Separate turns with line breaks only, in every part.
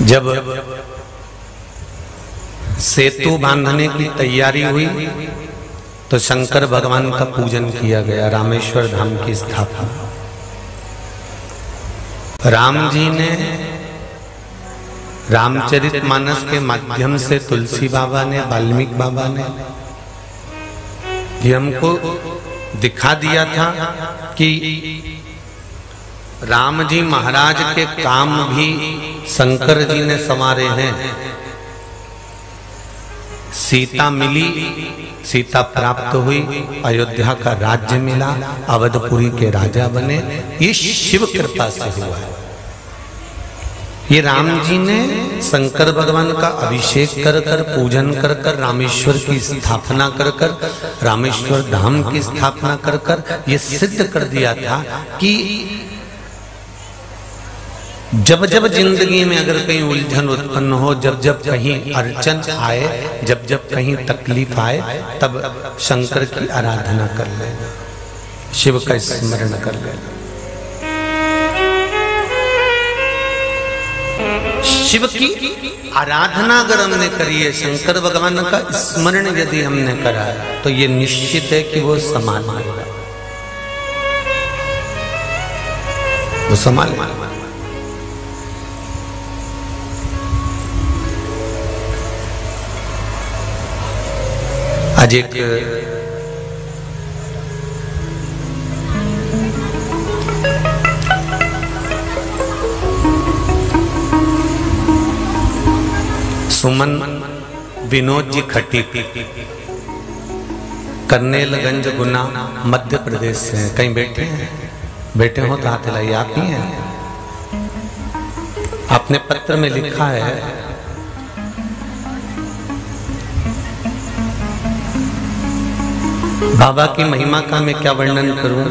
जब सेतु बांधने की तैयारी हुई तो शंकर भगवान का पूजन किया गया, रामेश्वर धाम की स्थापना। राम जी ने रामचरितमानस के माध्यम से तुलसी बाबा ने, वाल्मीकि बाबा ने ये हमको दिखा दिया था कि राम जी महाराज के काम भी शंकर जी ने संवारे हैं। सीता मिली, सीता प्राप्त हुई, अयोध्या का राज्य मिला, अवधपुरी के राजा बने, ये शिव कृपा से हुआ है। ये राम जी ने शंकर भगवान का अभिषेक कर कर, पूजन कर कर, रामेश्वर की स्थापना कर कर, रामेश्वर धाम की स्थापना कर कर ये सिद्ध कर दिया था कि जब जब जिंदगी में अगर कहीं उलझन उत्पन्न हो, जब जब कहीं अड़चन आए, जब जब कहीं तकलीफ आए, तब शंकर की आराधना कर लेना, शिव का स्मरण कर लेना। शिव की आराधना अगर हमने करी है, शंकर भगवान का स्मरण यदि हमने करा है, तो ये निश्चित है कि वो संभालेगा, वो संभालेगा। आज एक सुमन विनोद जी खटीक, करनेलगंज गुना मध्य प्रदेश से हैं। कहीं बैठे हैं? बैठे हो तो हाथ हिलाइए। आप ही हैं? आपने पत्र में लिखा है बाबा की महिमा का मैं क्या वर्णन करूं।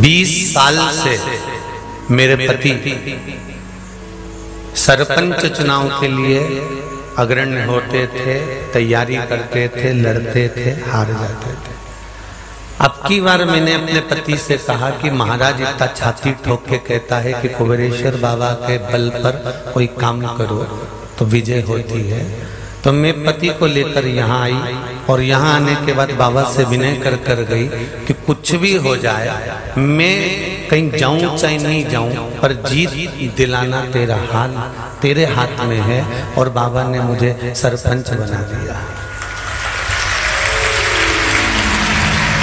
20 साल से मेरे पति सरपंच चुनाव के लिए अग्रणी होते थे, तैयारी करते थे, लड़ते थे, हार जाते थे। अब की बार मैंने अपने पति से कहा कि महाराज इतना छाती ठोक के कहता है कि कुबेरेश्वर बाबा के बल पर कोई काम करो तो विजय होती है। तो मैं पति को लेकर यहाँ आई और यहाँ आने के बाद बाबा से विनय कर कर गई कि कुछ भी हो जाए, मैं कहीं जाऊं चाहे नहीं जाऊं, पर जीत दिलाना तेरे हाथ में है। और बाबा ने मुझे सरपंच बना दिया।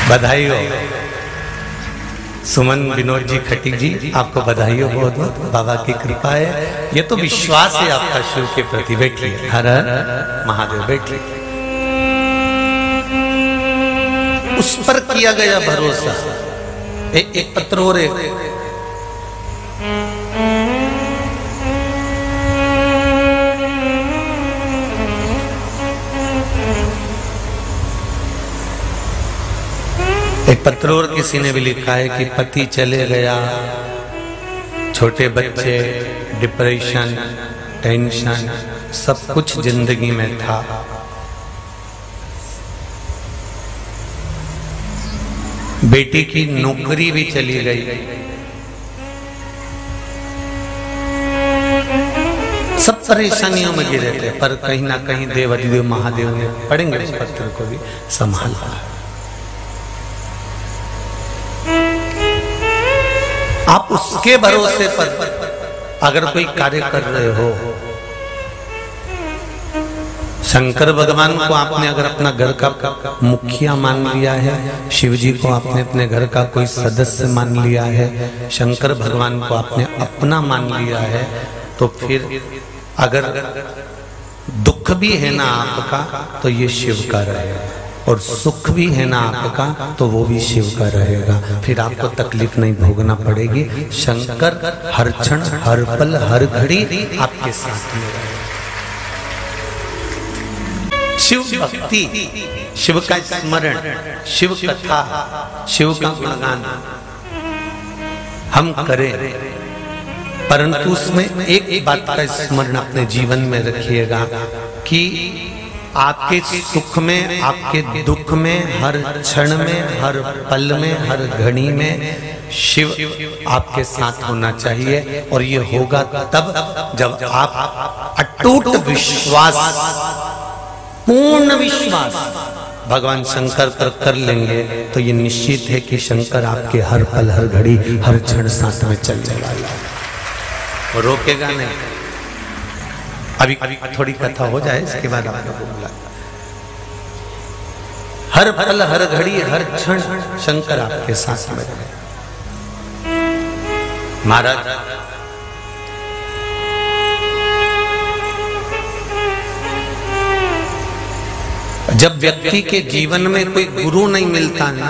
बधाई हो सुमन विनोद जी खटीक जी, आपको बधाई हो बहुत बहुत। बाबा की कृपा है, ये तो विश्वास है आपका शिव के प्रति। बैठिए। हर हर महादेव। बैठिए। उस पर किया गया भरोसा। एक पत्र और एक पत्र और किसी ने भी लिखा है कि पति चले गया, छोटे बच्चे, डिप्रेशन, टेंशन, सब कुछ जिंदगी में था। बेटी की नौकरी भी चली गई, सब परेशानियों में गिरे थे, पर कहीं ना कहीं देवाधिदेव महादेव ने, पढ़ेंगे इस पत्र को भी, संभाला। आप उसके भरोसे पर अगर कोई कार्य कर रहे हो, शंकर भगवान को आपने अगर अपना घर का मुखिया मान लिया है, शिव जी को आपने अपने घर का कोई सदस्य मान लिया है, शंकर भगवान को आपने अपना मान लिया है, तो फिर अगर दुख भी है ना आपका तो ये शिव का रहेगा, और सुख भी है ना आपका तो वो भी शिव का रहेगा। फिर आपको तकलीफ नहीं भोगना पड़ेगी। शंकर हर क्षण, हर पल, हर घड़ी आपके साथ में रहेगा। शिव भक्ति, शिव का स्मरण, शिव कथा, शिव का गुणगान हम करें, परंतु उसमें एक बात का स्मरण अपने जीवन में रखिएगा कि आपके सुख में, आपके दुख में, हर क्षण में, हर पल में, हर घड़ी में शिव आपके साथ होना चाहिए। और ये होगा तब जब आप अटूट विश्वास, पूर्ण विश्वास भगवान शंकर पर कर लेंगे तो ये निश्चित है कि शंकर आपके हर पल, हर घड़ी, हर क्षण साथ में चलने वाला है, वो रोकेगा नहीं। अभी थोड़ी कथा हो जाए, इसके बाद आप लोगों को बुला। हर पल, हर घड़ी, हर क्षण शंकर आपके साथ में। महाराज जब व्यक्ति के जीवन में कोई गुरु नहीं मिलता ना,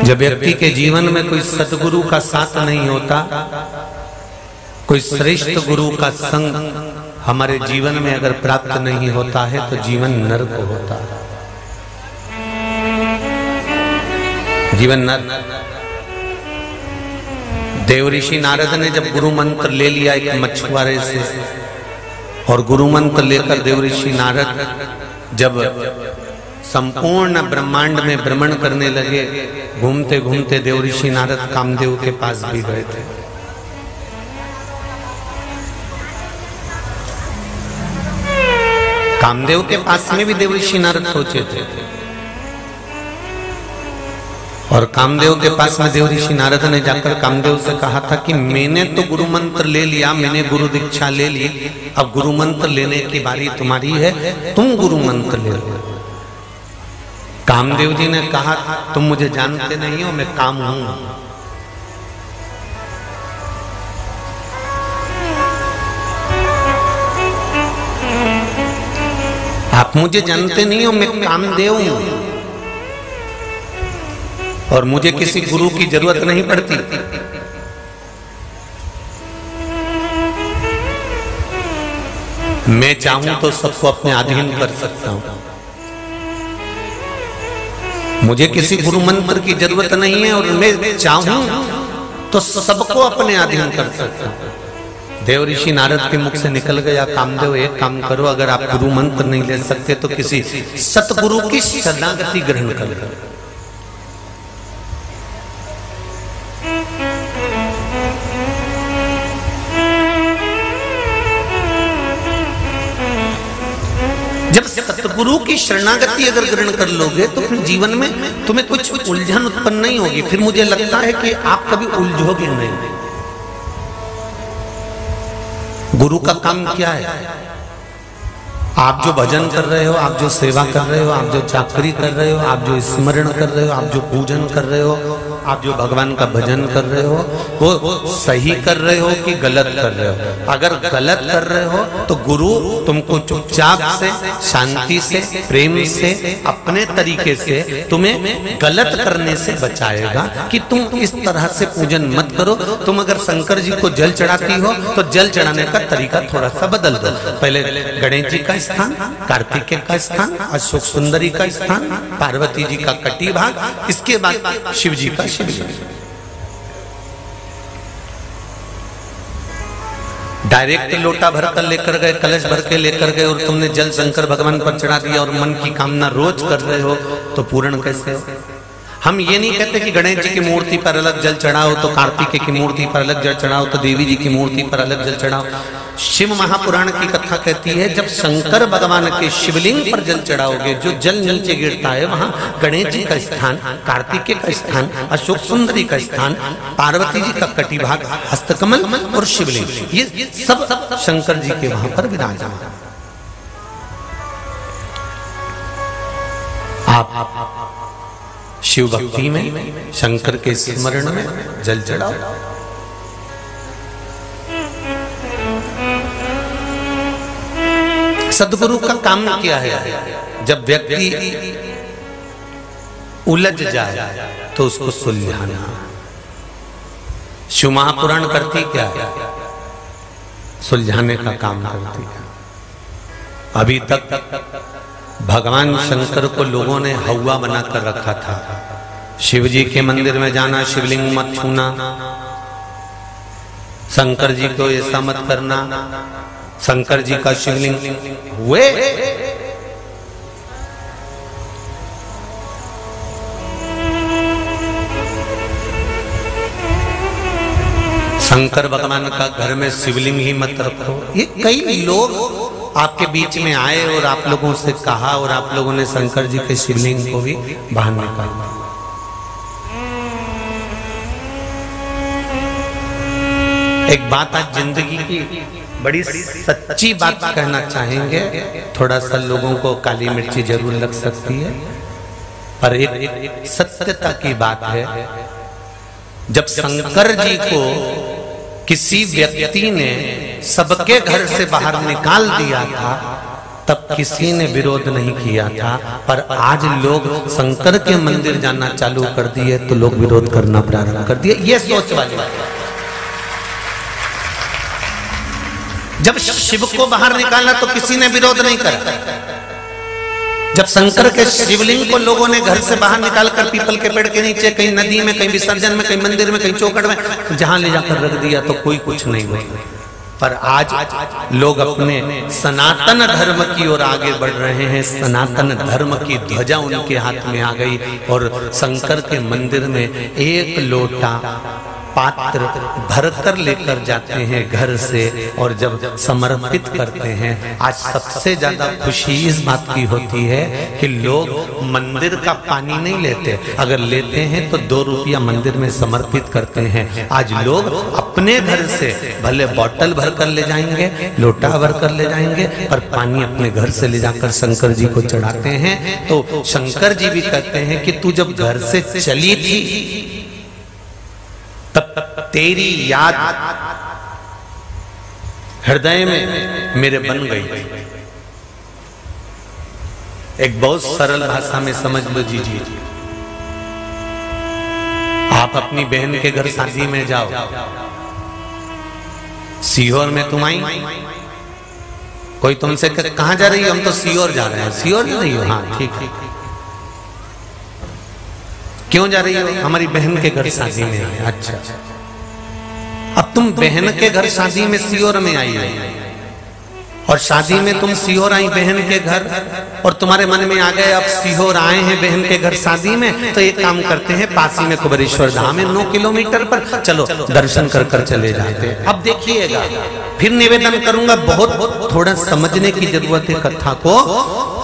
जब व्यक्ति के जीवन में कोई सतगुरु का साथ नहीं होता, कोई श्रेष्ठ गुरु का संग हमारे जीवन में अगर प्राप्त नहीं होता है तो जीवन नरक होता है, जीवन नरक। देव ऋषि नारद ने जब गुरु मंत्र ले लिया एक मछुआरे से, और गुरु मंत्र लेकर देव ऋषि नारद जब संपूर्ण ब्रह्मांड में भ्रमण करने लगे, घूमते घूमते देव ऋषि नारद कामदेव के पास भी गए थे। कामदेव के पास में भी देव ऋषि नारद पहुंचे थे, और कामदेव के पास में देव ऋषि नारद ने जाकर कामदेव से कहा था कि मैंने तो गुरु मंत्र ले लिया, मैंने गुरु दीक्षा ले ली, अब गुरु मंत्र लेने की बारी तुम्हारी है, तुम गुरु मंत्र ले लो। कामदेव जी ने कहा तुम मुझे जानते नहीं हो, मैं काम हूं। आप मुझे जानते नहीं हो, मैं कामदेव हूं, और मुझे किसी गुरु की जरूरत नहीं पड़ती। मैं चाहूं तो सबको अपने अधीन कर सकता हूं, मुझे किसी गुरु मंत्र की जरूरत नहीं है, और मैं चाहूं तो सबको अपने अधीन कर सकता हूं। देव ऋषि नारद के मुख से निकल गया, कामदेव एक काम करो, अगर आप गुरु मंत्र नहीं ले सकते तो किसी सतगुरु की शरणागति ग्रहण करो। जब सतगुरु की शरणागति अगर ग्रहण कर लोगे तो फिर जीवन में तुम्हें कुछ उलझन उत्पन्न नहीं होगी। फिर मुझे लगता है कि आप कभी उलझोगे नहीं। गुरु का काम क्या है? आप जो भजन कर रहे हो, आप जो सेवा कर रहे हो, आप जो चाकरी कर रहे हो, आप जो स्मरण कर रहे हो, आप जो पूजन कर रहे हो, आप जो भगवान का भजन कर रहे हो, वो सही कर रहे हो कि गलत कर रहे हो? अगर गलत कर रहे हो तो गुरु तुमको चुपचाप से, शांति से, प्रेम से, अपने तरीके से तुम्हें गलत करने से बचाएगा कि तुम इस तरह से पूजन मत करो। तुम अगर शंकर जी को जल चढ़ाती हो तो जल चढ़ाने का तरीका थोड़ा सा बदल दो। पहले गणेश जी का स्थान, कार्तिकेय का स्थान, अशोक सुंदरी का स्थान, पार्वती जी का कटी भाग, इसके बाद शिव जी का शिवलिंग। डायरेक्ट लोटा भर कर लेकर गए, कलश भर के लेकर गए, और तुमने जल शंकर भगवान पर चढ़ा दिया और मन की कामना रोज कर रहे हो तो पूर्ण कैसे हो? हम ये नहीं कहते कि गणेश जी की मूर्ति पर अलग जल चढ़ाओ तो कार्तिकेय की मूर्ति पर अलग जल चढ़ाओ तो देवी जी की मूर्ति पर अलग जल चढ़ाओ। शिव महापुराण की कथा कहती है जब शंकर भगवान के शिवलिंग पर जल चढ़ाओगे, जो जल नीचे गिरता है वहां गणेश जी का स्थान, कार्तिकेय का स्थान, अशोक सुंदरी का स्थान, पार्वती जी का कटिभाग, हस्तकमल और शिवलिंग, ये सब शंकर जी के वहां पर विराजमान। आप शिव भक्ति में, शंकर के स्मरण में जल चढ़ाओ। सदगुरु का काम क्या है? जब व्यक्ति उलझ जाए तो उसको सुलझाना। शिव महापुराण करती क्या है? सुलझाने का काम करती है। अभी तक भगवान शंकर को लोगों ने हौवा बनाकर रखा था। शिव जी के मंदिर में जाना, शिवलिंग मत छूना, शंकर जी को ऐसा मत करना, शंकर जी का शिवलिंग हुए। शंकर भगवान का घर में शिवलिंग ही मत रखो। ये कई लोग आपके बीच में आए और आप लोगों से कहा और आप लोगों ने शंकर जी के शिवलिंग को भी बाहर निकाला। एक बात आज जिंदगी की बड़ी सच्ची बात कहना चाहेंगे। थोड़ा सा लोगों को काली मिर्ची जरूर लग सकती है, पर एक सत्यता की बात है। जब शंकर जी को किसी व्यक्ति ने सबके घर से बाहर निकाल दिया था, तब किसी ने विरोध नहीं किया था। पर आज लोग शंकर के मंदिर जाना चालू कर दिए तो लोग विरोध करना प्रारंभ कर दिए। ये सोच वाली बात है। जब शिव को बाहर निकाला तो किसी ने विरोध नहीं करा। जब शंकर के शिवलिंग को लोगों ने घर से बाहर निकालकर पीपल के पेड़ के नीचे, कहीं नदी में, कहीं विसर्जन में, कहीं मंदिर में, कहीं चौखट में, जहां ले जाकर रख दिया तो कोई कुछ नहीं हुआ। पर आज लोग अपने सनातन धर्म की ओर आगे बढ़ रहे हैं। सनातन धर्म की ध्वजा उनके हाथ में आ गई और शंकर के मंदिर में एक लोटा पात्र भरकर लेकर जाते हैं घर से, और जब समर्पित करते हैं। आज सबसे ज्यादा खुशी इस बात की होती है कि लोग मंदिर का पानी नहीं लेते, अगर लेते हैं तो 2 रुपया मंदिर में समर्पित करते हैं। आज लोग अपने घर से भले बोतल भरकर ले जाएंगे, लोटा भरकर ले जाएंगे, पर पानी अपने घर से ले जाकर शंकर जी को चढ़ाते हैं। तो शंकर जी भी कहते हैं कि तू जब घर से चली थी तब तेरी याद हृदय में मेरे बन गई थी। एक बहुत सरल भाषा में समझ लो जीजिए। आप अपनी बहन के घर शादी में जाओ, सीहोर में तुम आई, कोई तुमसे कहां जा रही हो? हम तो सीहोर जा रहे हैं। सीहोर जा रही हो? हाँ ठीक है। क्यों जा रही हो? हमारी बहन के घर शादी में आई। अच्छा, अब तुम बहन के घर शादी में सीहोर में आई हो, और शादी में तुम सीहोर आई बहन के घर, और तुम्हारे मन में आ गए अब सीहोर आए हैं बहन के घर शादी में, तो एक काम करते हैं, पास ही में कुबेरेश्वर धाम है 9 किलोमीटर पर, चलो दर्शन कर कर चले जाते हैं। अब देखिएगा, फिर निवेदन करूंगा, बहुत थोड़ा समझने की जरूरत है कथा को।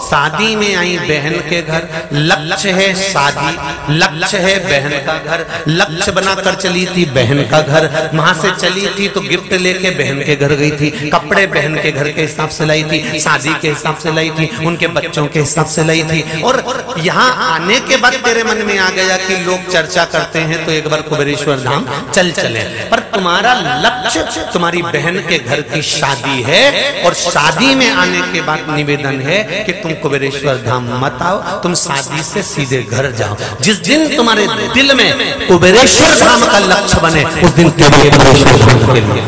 शादी में आई बहन के घर, लक्ष्य है शादी, लक्ष्य है बहन का घर, लक्ष्य बनाकर चली थी बहन का घर। वहां से चली थी तो गिफ्ट लेके बहन के घर गई थी, कपड़े बहन के घर के हिसाब से लाई थी, शादी के हिसाब से लाई थी, उनके बच्चों के हिसाब से लाई थी। और यहाँ आने के बाद तेरे मन में आ गया कि लोग चर्चा करते हैं तो एक बार कुबेरेश्वर धाम चल चले, पर तुम्हारा लक्ष्य तुम्हारी बहन के घर की शादी है। और शादी में आने के बाद निवेदन है कि तुम कुबेरेश्वर धाम मत आओ, तुम शादी से सीधे घर जाओ। जिस दिन तुम्हारे दिल में कुबेरेश्वर धाम का लक्ष्य बने, उस दिन केवल कुबेरेश्वर धाम के लिए,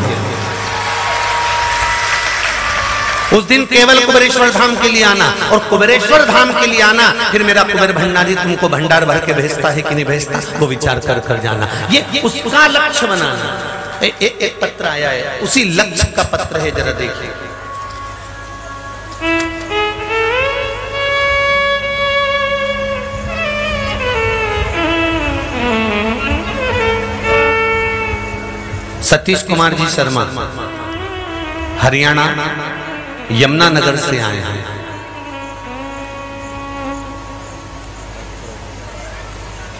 उस दिन केवल कुबेरेश्वर धाम के लिए आना। और कुबेरेश्वर धाम के लिए आना, फिर मेरा कुबेर भंडारी तुमको भंडार भर के भेजता है कि नहीं भेजता, वो विचार कर कर जाना। ये उसका लक्ष्य बनाना। एक पत्र आया है, उसी लक्ष्य का पत्र है, जरा देखिए। सतीश कुमार जी शर्मा हरियाणा यमुनानगर से आए हैं।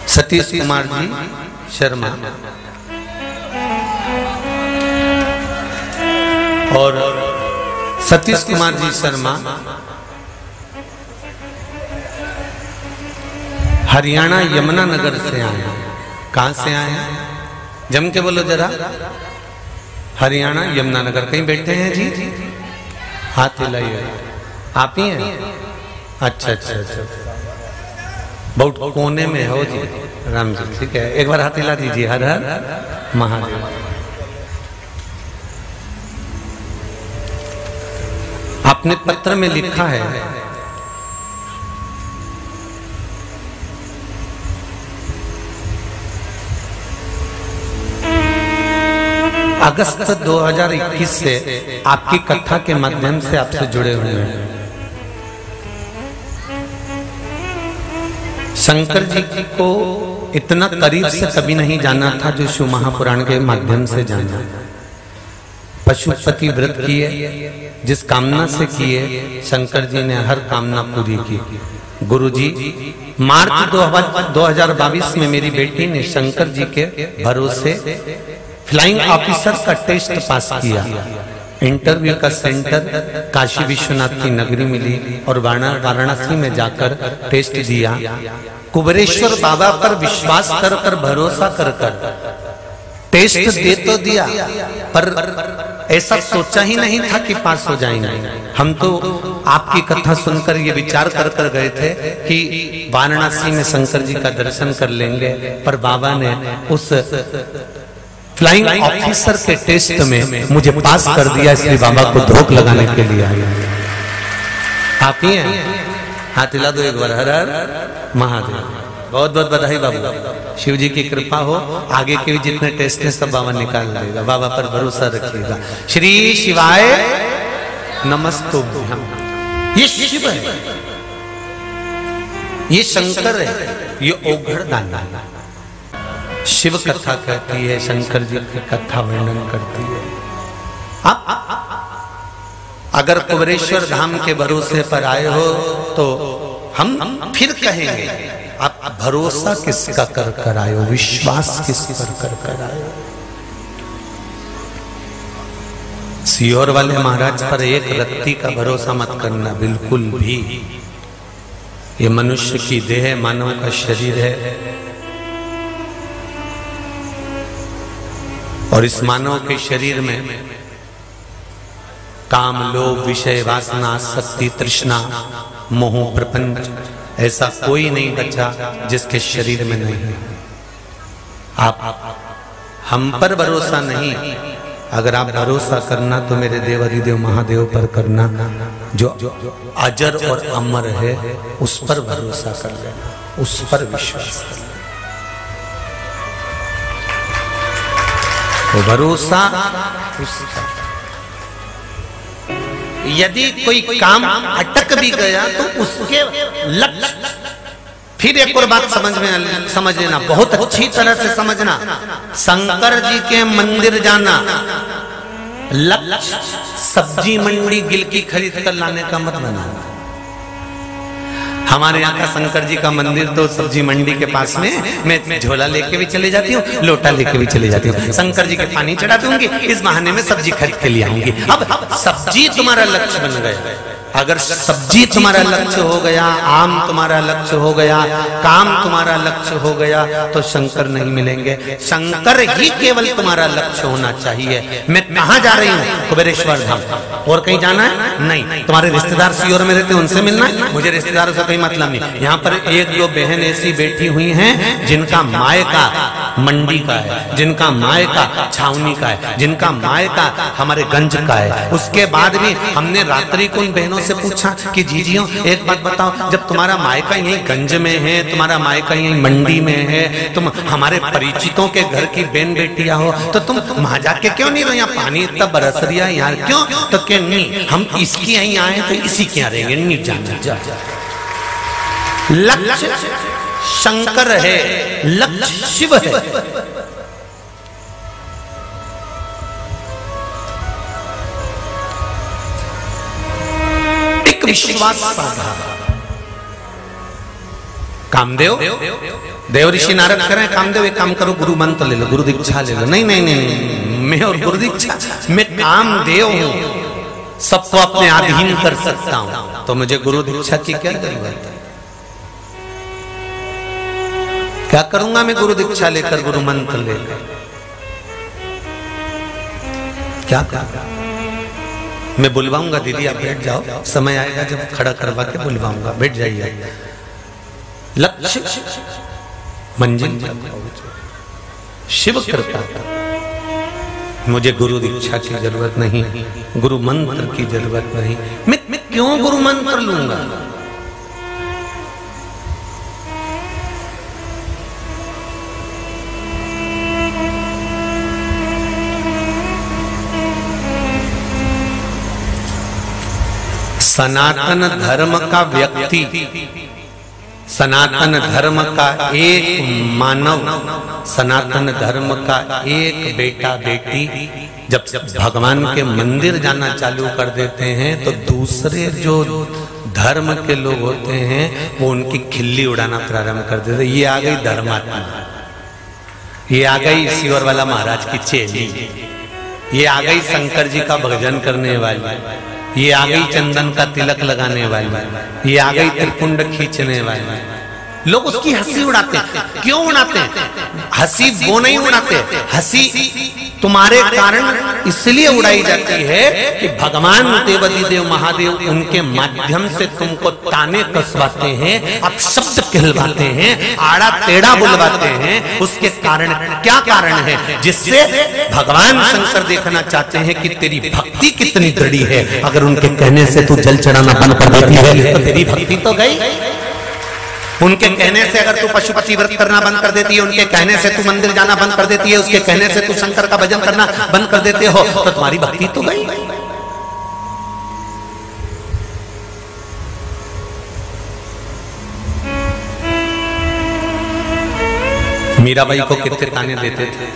सतीश कुमार जी शर्मा और सतीश कुमार जी शर्मा हरियाणा यमुनानगर से आए हैं। कहां से आए हैं? जम के बोलो जरा। हरियाणा यमुनानगर। कहीं बैठे हैं जी? हाथ हिलाइए। आप ही हैं? अच्छा अच्छा अच्छा, बहुत कोने में हो जी। राम जी, ठीक है, एक बार हाथ हिला दीजिए। हर हर महादेव। आपने पत्र में लिखा है, अगस्त 2021 से आपकी कथा के माध्यम से आपसे जुड़े हुए हैं। शंकर जी को इतना करीब से कभी नहीं जाना था जो शिव महापुराण के माध्यम से जाना। पशुपति व्रत किए, जिस कामना से किए शंकर जी ने हर कामना पूरी की। गुरुजी, मार्च 2022 में मेरी बेटी ने शंकर जी के भरोसे फ्लाइंग ऑफिसर का टेस्ट पास किया। इंटरव्यू का सेंटर काशी विश्वनाथ की नगरी मिली और वाराणसी में जाकर टेस्ट दिया। कुबेरेश्वर बाबा पर विश्वास कर भरोसा कर टेस्ट दे तो दिया, पर ऐसा सोचा ही नहीं था कि पास हो जाएंगे। हम तो आपकी कथा सुनकर ये विचार कर गए थे कि वाराणसी में शंकर जी का दर्शन कर लेंगे, पर बाबा ने उस फ्लाइंग ऑफिसर के टेस्ट में मुझे पास कर दिया, इसलिए बाबा को धोख लगाने के लिए आए। आप ही हैं? हाथ हिला दो एक बार। हर हर महादेव। बहुत बहुत बधाई बाबू। शिव जी की कृपा हो, आगे के भी जितने टेस्ट हैं सब बाबा निकाल देगा। बाबा पर भरोसा रखिएगा। श्री शिवाय नमस्तुभ्यम। ये शिव है, ये शंकर है, ये ओघड़ दाना है। शिव कथा कहती है, शंकर जी की कथा वर्णन करती है। अगर कुबेरेश्वर धाम के भरोसे पर आए हो तो हम फिर कहेंगे, आप भरोसा किसका कर आए हो, विश्वास किस पर कर आए हो। सियोर वाले महाराज पर एक रत्ती का भरोसा मत करना, बिल्कुल भी। ये मनुष्य की देह, मानव का शरीर है, और इस मानव के शरीर में काम, लोभ, विषय, वासना, आसक्ति, तृष्णा, मोह, प्रपंच, ऐसा कोई नहीं बचा जिसके शरीर में नहीं है। आप हम पर भरोसा नहीं, अगर आप भरोसा करना तो मेरे देवाधिदेव महादेव पर करना, जो अजर और अमर है, उस पर भरोसा कर लेना, उस पर विश्वास कर लेना। तो भरोसा उसका। यदि कोई काम अटक भी गया तो उसके लक्ष्य, फिर एक और बात समझ लेना, बहुत अच्छी तरह से समझना। शंकर जी के मंदिर जाना लक्ष्य सब्जी मंडी गिलकी खरीद कर लाने का मत बनाना। हमारे यहाँ का शंकर जी का मंदिर तो सब्जी मंडी के पास में, मैं झोला लेके भी चले जाती हूँ, लोटा लेके भी चले जाती हूँ, शंकर जी के पानी चढ़ा दूंगी, इस बहाने में सब्जी खरीद के लिए आऊंगी। अब सब्जी तुम्हारा लक्ष्य बन गया। अगर सब्जी तुम्हारा लक्ष्य हो गया, आम तुम्हारा लक्ष्य हो गया, काम तुम्हारा लक्ष्य हो गया, तो शंकर नहीं मिलेंगे। शंकर ही केवल तुम्हारा लक्ष्य होना चाहिए। मैं कहाँ जा रही हूँ? कुबेरेश्वर धाम। और कहीं जाना है? नहीं। तुम्हारे रिश्तेदार सियोर में रहते, उनसे मिलना है? मुझे रिश्तेदारों से कोई मतलब नहीं। यहाँ पर एक दो बहन ऐसी बैठी हुई हैं जिनका मायका मंडी का है, जिनका मायका छावनी का है, जिनका मायका हमारे गंज का है। उसके बाद भी हमने रात्रि को उन बहनों से पूछा कि जीजियों एक बात बताओ, जब तुम्हारा मायका यहीं गंज में है, तुम्हारा मायका यहीं मंडी में है, तुम हमारे परिचितों के घर की बहन बेटियां हो, तो तुम वहां जाके क्यों नहीं रहो? यहाँ पानी इतना बरस रहा है यार, क्यों? तो क्या नहीं, हम इसकी यहीं आए तो इसी के यहाँ रहेंगे, नहीं जाना। जा लक्ष्य शंकर है, लक्ष्य शिव है। विश्वास साधा। कामदेव, देव ऋषि नारद करें, कामदेव एक काम करो, गुरु मंत्र ले लो, गुरु दीक्षा ले लो। नहीं नहीं नहीं, मैं और गुरु दीक्षा, मैं कामदेव हूं, सबको अपने अधीन कर सकता हूं, तो मुझे गुरु दीक्षा की क्या जरूरत है? क्या करूंगा मैं गुरु दीक्षा लेकर, गुरु मंत्र लेकर? क्या करूंगा? मैं बुलवाऊंगा, दीदी आप बैठ जाओ, समय आएगा जब खड़ा करवा के बुलवाऊंगा, बैठ जाइए। लक्ष्य मंजिल शिव कृपा। मुझे गुरु दीक्षा की जरूरत नहीं, गुरु मंत्र की जरूरत नहीं। मैं क्यों गुरु मंत्र लूंगा? सनातन धर्म का व्यक्ति, सनातन धर्म का एक मानव, सनातन धर्म का एक बेटा बेटी जब भगवान के मंदिर जाना चालू कर देते हैं तो दूसरे जो धर्म के लोग होते हैं वो उनकी खिल्ली उड़ाना प्रारंभ कर देते। ये आ गई धर्मात्मा, ये आ गई ईश्वर वाला महाराज की चेली, ये आ गई शंकर जी का भजन करने वाली, ये आ गई चंदन का तिलक लगाने वाली, ये आ गई त्रिपुंड खींचने वाली। लोग उसकी हंसी उड़ाते हैं। क्यों उड़ाते हैं? हंसी वो नहीं उड़ाते, हंसी तुम्हारे कारण इसलिए उड़ाई जाती है कि भगवान देवाधिदेव महादेव उनके माध्यम से तुमको ताने कसवाते हैं, अपशब्द कहलवाते हैं, आड़ा टेढ़ा बुलवाते हैं। उसके कारण क्या कारण है? जिससे भगवान शंकर देखना चाहते हैं कि तेरी भक्ति कितनी दृढ़ है। अगर उनके कहने से तू जल चढ़ाना बंद कर देती है तो तेरी भक्ति तो गई। उनके कहने से अगर तू पशुपति व्रत करना बंद कर देती है, उनके कहने से तू मंदिर जाना बंद कर देती है, उसके कहने से तू शंकर का भजन करना बंद कर देते हो तो तुम्हारी भक्ति तो गई। मीराबाई को कितने ताने देते थे।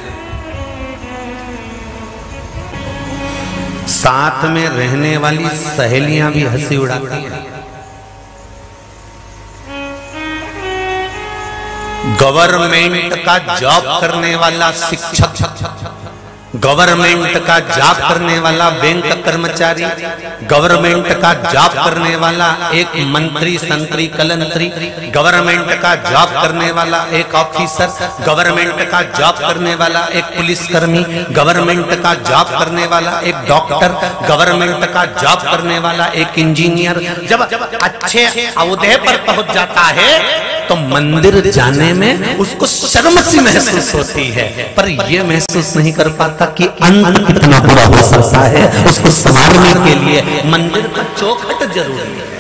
साथ में रहने वाली सहेलियां भी हंसी उड़ाती हैं। गवर्नमेंट का जॉब करने वाला शिक्षक, गवर्नमेंट का जॉब करने वाला बैंक कर्मचारी, गवर्नमेंट का जॉब करने वाला एक मंत्री संतरी कलंतरी, गवर्नमेंट का जॉब करने वाला एक ऑफिसर, गवर्नमेंट का जॉब करने वाला एक पुलिसकर्मी, गवर्नमेंट का जॉब करने वाला एक डॉक्टर, गवर्नमेंट का जॉब करने वाला एक इंजीनियर जब अच्छे ओहदे पर पहुंच जाता है तो मंदिर जाने में उसको शर्म सी महसूस होती है, पर यह महसूस नहीं कर पाता कि अंत कितना बुरा हो सकता है। उसको संभालने के लिए मंदिर का चौखट जरूरी है।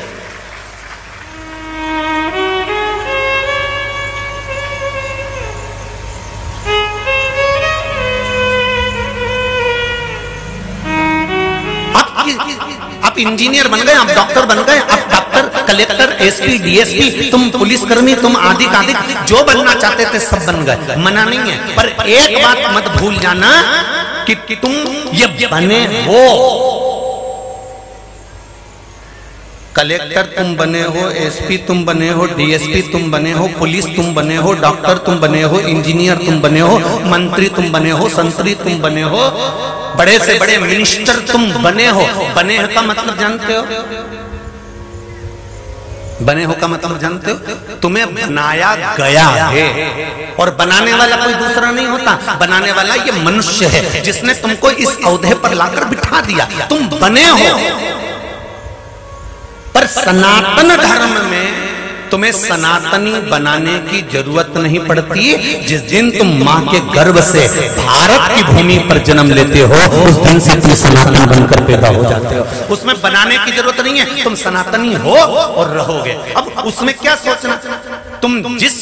आप इंजीनियर बन गए, आप डॉक्टर बन गए, आप डॉक्टर, कलेक्टर, एसपी, डीएसपी, तुम पुलिसकर्मी, तुम आदि जो बनना चाहते थे सब बन गए, मना नहीं है। पर एक बात मत भूल जाना कि तुम ये बने हो। कलेक्टर तुम बने हो, एसपी तुम बने हो, डीएसपी तुम बने हो, पुलिस तुम बने हो, डॉक्टर तुम बने हो, इंजीनियर तुम बने हो, मंत्री तुम बने हो, संतरी तुम बने हो, बड़े से बड़े मिनिस्टर तुम बने हो। बने हो का मतलब जानते हो? बने हो का मतलब जानते हो? तुम्हें बनाया गया है और बनाने वाला कोई दूसरा नहीं होता। बनाने वाला ये मनुष्य है जिसने तुमको इस ओहदे पर लाकर बिठा दिया। तुम बने हो। पर सनातन धर्म में तुम्हें सनातनी बनाने की जरूरत नहीं पड़ती। जिस दिन तुम मां के गर्भ से भारत की भूमि पर जन्म लेते हो उस दिन से तुम सनातन बनकर पैदा हो जाते हो। उसमें बनाने की जरूरत नहीं है, तुम सनातनी हो और रहोगे। अब उसमें क्या सोचना, तुम जिस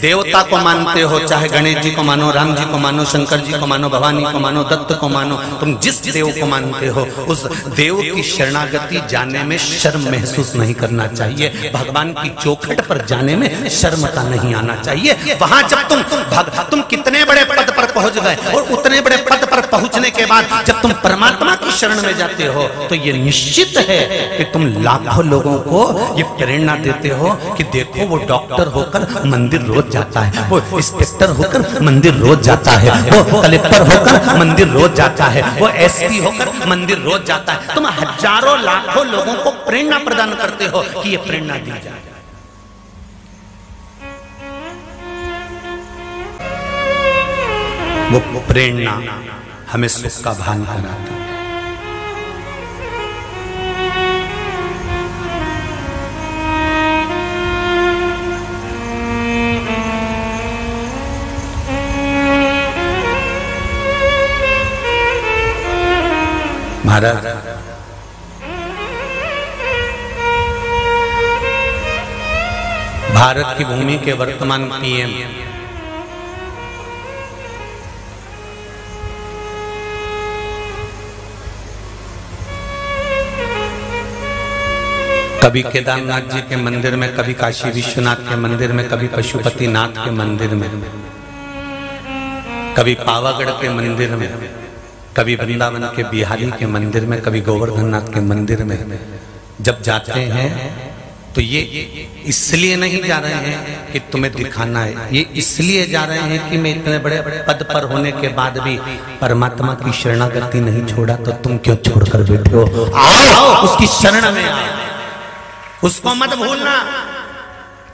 देवता को मानते हो, चाहे गणेश जी को मानो, राम जी को मानो, शंकर जी को मानो, भवानी को मानो, दत्त को मानो, तुम जिस देव को मानते हो उस देव की शरणागति जाने में शर्म महसूस नहीं करना चाहिए। भगवान की चौखट पर जाने में शर्म का नहीं आना चाहिए। वहां जब तुम कितने बड़े पद पर पहुंच गए और उतने बड़े पद पर पहुंचने के बाद जब तुम परमात्मा की शरण में जाते हो तो ये निश्चित है कि तुम लाखों लोगों को ये प्रेरणा देते हो कि देखो वो डॉक्टर होकर मंदिर रोज जाता है, वो इंस्पेक्टर होकर मंदिर रोज जाता है, वो कलेक्टर होकर मंदिर रोज जाता है, वो एसपी होकर मंदिर रोज जाता है। तुम हजारों लाखों लोगों को प्रेरणा प्रदान करते हो कि ये प्रेरणा दी जाए। वो प्रेरणा हमें सुख का भान कराती है। महाराज भारत की भूमि के वर्तमान पीएम कभी केदारनाथ जी के मंदिर में, कभी काशी विश्वनाथ के मंदिर में, कभी पशुपतिनाथ के मंदिर में, कभी पावागढ़ के मंदिर में, कभी वृंदावन के बिहारी के मंदिर में, कभी गोवर्धननाथ के मंदिर में जब जाते हैं तो ये इसलिए नहीं जा रहे हैं कि तुम्हें दिखाना है, ये इसलिए जा रहे हैं कि मैं इतने बड़े पद पर होने के बाद भी परमात्मा की शरणागति नहीं छोड़ा, तो तुम क्यों छोड़कर बैठे हो? आओ उसकी शरण में आओ, उसको मत भूलना।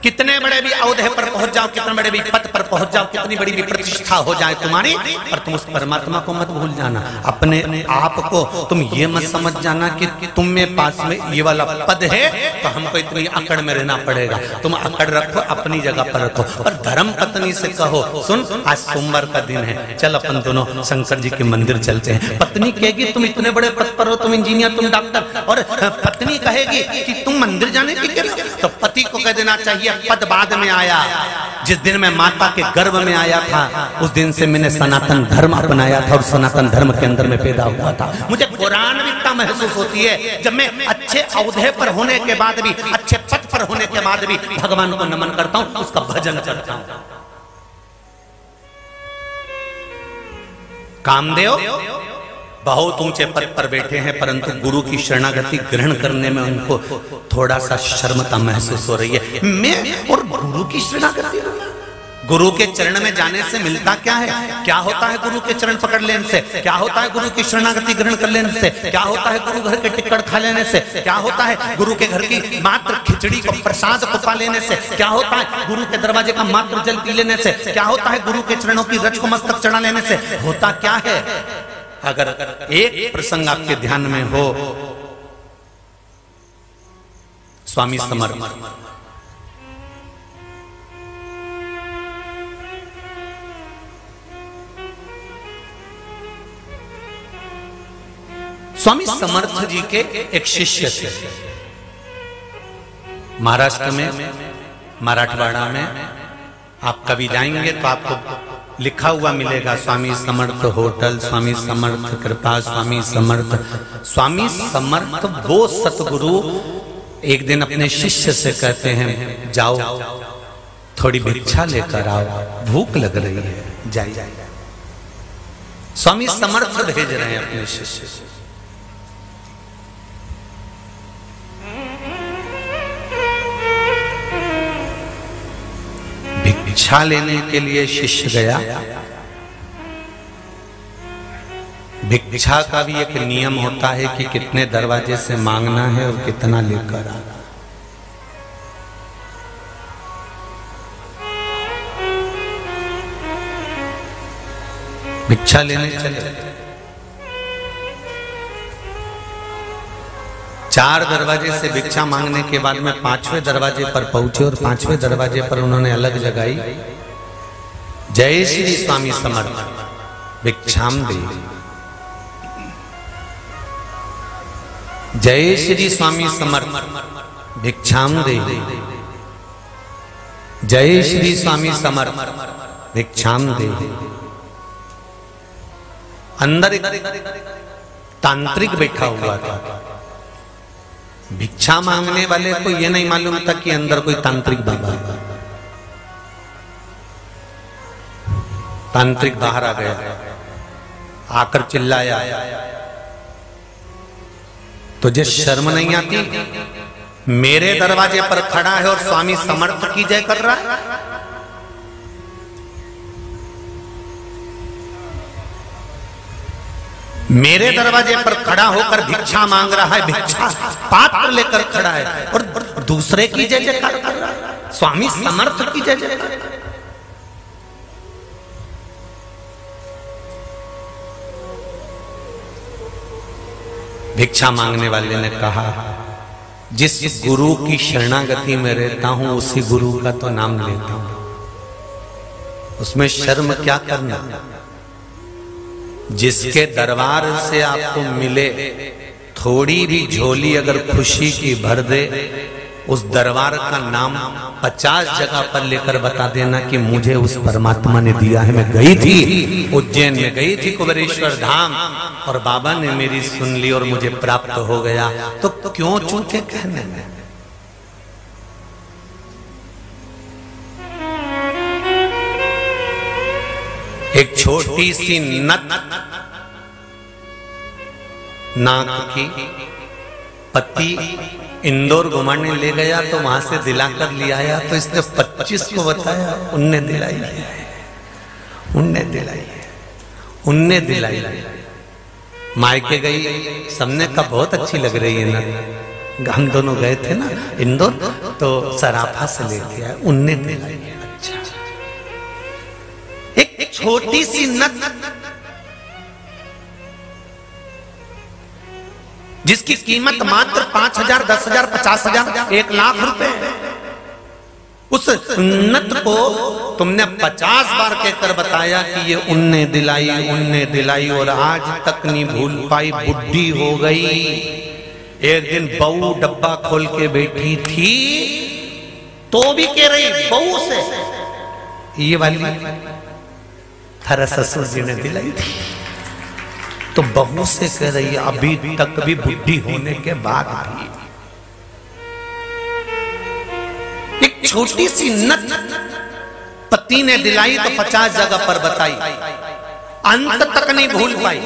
कितने बड़े भी औहदे पर पहुंच जाओ, कितने बड़े भी पद पर पहुंच जाओ, कितनी बड़ी भी प्रतिष्ठा हो जाए तुम्हारी, पर तुम उस परमात्मा को मत भूल जाना। अपने आप को तुम ये मत समझ जाना कि तुम में पास में ये वाला पद है तो हमको इतनी अकड़ में रहना पड़ेगा। तुम अकड़ रखो, अपनी जगह पर रखो। और धर्म पत्नी से कहो, सुन आज सोमवार का दिन है, चल अपन दोनों शंकर जी के मंदिर चलते हैं। पत्नी कहेगी तुम इतने बड़े पद पर हो, तुम इंजीनियर, तुम डॉक्टर, और पत्नी कहेगी कि तुम मंदिर जाने की कह रहे हो, तो पति को कह देना चाहिए पद बाद में आया। जिस दिन मैं माता के गर्भ में आया था उस दिन से मैंने सनातन धर्म अपनाया था और सनातन धर्म के अंदर में पैदा हुआ था। मुझे पौराणिकता महसूस होती है जब मैं अच्छे औहदे पर होने के बाद भी, अच्छे पद पर होने के बाद भी भगवान को नमन करता हूं, उसका भजन करता हूं। कामदेव बहुत ऊंचे पद पर बैठे हैं, परंतु गुरु की शरणागति ग्रहण करने में उनको थोड़ा सा शर्मता महसूस हो रही है। मैं और गुरु की शरणागति, गुरु के चरण में जाने से मिलता क्या है? क्या होता है गुरु के चरण पकड़ लेने से? क्या होता है गुरु की शरणागति ग्रहण कर लेने से? क्या होता है गुरु घर के टिक्कड़ खा लेने से? क्या होता है गुरु के घर की मात्र खिचड़ी को, प्रसाद को पा लेने से? क्या होता है गुरु के दरवाजे का मात्र जल पी लेने से? क्या होता है गुरु के चरणों की रज को मस्तक चढ़ा लेने से? होता क्या है? अगर एक प्रसंग आपके ध्यान में हो, स्वामी समर्थ स्वामी समर्थ जी के एक शिष्य थे। महाराष्ट्र में, मराठवाड़ा में आप कभी जाएंगे तो आपको लिखा हुआ मिलेगा स्वामी समर्थ होटल, स्वामी समर्थ कृपा, स्वामी समर्थ। स्वामी समर्थ वो सतगुरु एक दिन अपने शिष्य से कहते हैं जाओ थोड़ी भिक्षा लेकर आओ, भूख लग रही है, जाइए। स्वामी समर्थ भेज रहे हैं अपने शिष्य से। भिक्षा लेने के लिए शिष्य गया। भिक्षा का भी एक नियम होता है कि कितने दरवाजे से मांगना है और कितना लेकर आना। भिक्षा लेने चले, 4 दरवाजे से भिक्षा मांगने के बाद में 5वें दरवाजे पर पहुंचे और 5वें दरवाजे पर उन्होंने अलग जगाई, जय श्री स्वामी समर्थ भिक्षाम दे। जय श्री स्वामी समर्थ भिक्षाम दे। जय श्री स्वामी समर्थ भिक्षाम दे। अंदर एक तांत्रिक बैठा हुआ था। भिक्षा मांगने वाले को यह नहीं मालूम था कि अंदर कोई तांत्रिक बाबा है। तांत्रिक बाहर आ गया, आकर चिल्लाया, तुझे शर्म नहीं आती? मेरे दरवाजे पर खड़ा है और स्वामी समर्थ की जय कर रहा है। मेरे दरवाजे पर खड़ा होकर भिक्षा मांग रहा है, भिक्षा पात्र लेकर खड़ा है और दूसरे की जय जयकार कर रहा है, स्वामी समर्थ की जय जयकार। भिक्षा मांगने वाले ने कहा, जिस गुरु की शरणागति में रहता हूं उसी गुरु का तो नाम लेता हूं, उसमें शर्म क्या करना। जिसके दरबार से आपको मिले थोड़ी भी झोली अगर खुशी की भर दे, उस दरबार का नाम 50 जगह पर लेकर बता देना कि मुझे उस परमात्मा ने दिया है। मैं गई थी उज्जैन में, गई थी कुबेरेश्वर धाम और बाबा ने मेरी सुन ली और मुझे प्राप्त हो गया। तो क्यों चूके कहने में? छोटी सी नथ नाक की पति इंदौर घुमाने ले गया तो वहां से दिलाकर ले आया, तो इसने 25 को बताया, उनने दिलाई है, उनने दिलाई है, उनने दिलाई। मायके गई, सबने कहा बहुत अच्छी लग रही है ना। हम दोनों गए थे ना इंदौर, तो सराफा से लेके आए, उनने दिलाई है। अच्छा, एक छोटी सी नथ जिसकी कीमत मात्र 5,000, 10,000, 50,000, 1 लाख रुपए, उस नथ को तुमने 50 बार कहकर बताया कि ये उनने दिलाई, उनने दिलाई, और आज तक नहीं भूल पाई। बुढ़ी हो गई। एक दिन बहू डब्बा खोल के बैठी थी तो भी कह रही बहू से, ये वाली थारा ससुर जी ने दिलाई थी। तो बहू से कह रही है अभी तक भी बुढ़ी होने के बाद भी। एक छोटी सी नथ पति ने दिलाई तो 50 जगह पर बताई, अंत तक नहीं भूल पाई।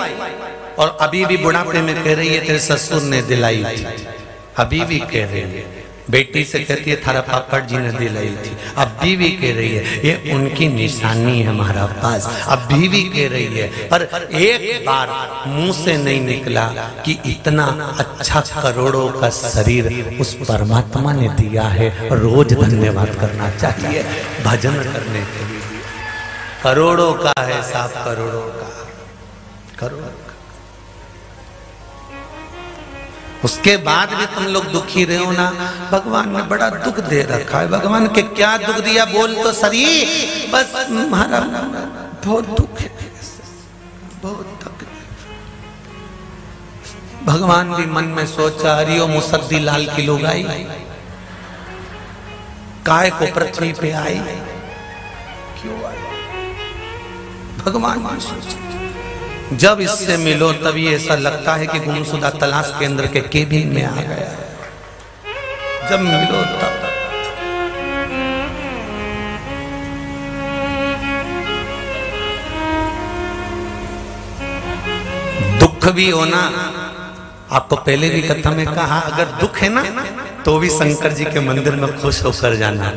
और अभी भी बुढ़ापे में कह रही है तेरे ससुर ने दिलाई थी, अभी भी कह रही है। बेटी से कहती है थारा पापा जी ने दिलाई थी, अभी भी कह रही है। ये उनकी निशानी है हमारा पास, अभी भी कह रही है। पर एक बार मुंह से नहीं निकला कि इतना अच्छा करोड़ों का शरीर उस परमात्मा ने दिया है, रोज धन्यवाद करना चाहिए, भजन करने के लिए। करोड़ों का है साहब, करोड़ों का, करोड़ों का। उसके बाद भी तुम लोग दुखी रहे हो ना, भगवान ने बड़ा दुख दे रखा है। भगवान के क्या दुख दिया बोल तो सही। बस हमारा बहुत दुख है, बहुत तकलीफ। भगवान भी मन में सोचा हरिओ मुसद्दी लाल की लुगाई काय को पृथ्वी पे आई, क्यों आई? भगवान भी सोचा जब इससे मिलो तभी ऐसा लगता है कि गुमशुदा तलाश केंद्र के केबिन में आ गया। जब मिलो तब दुख भी होना। आपको पहले भी कथा में कहा, अगर दुख है ना तो भी शंकर जी के मंदिर में खुश होकर जाना,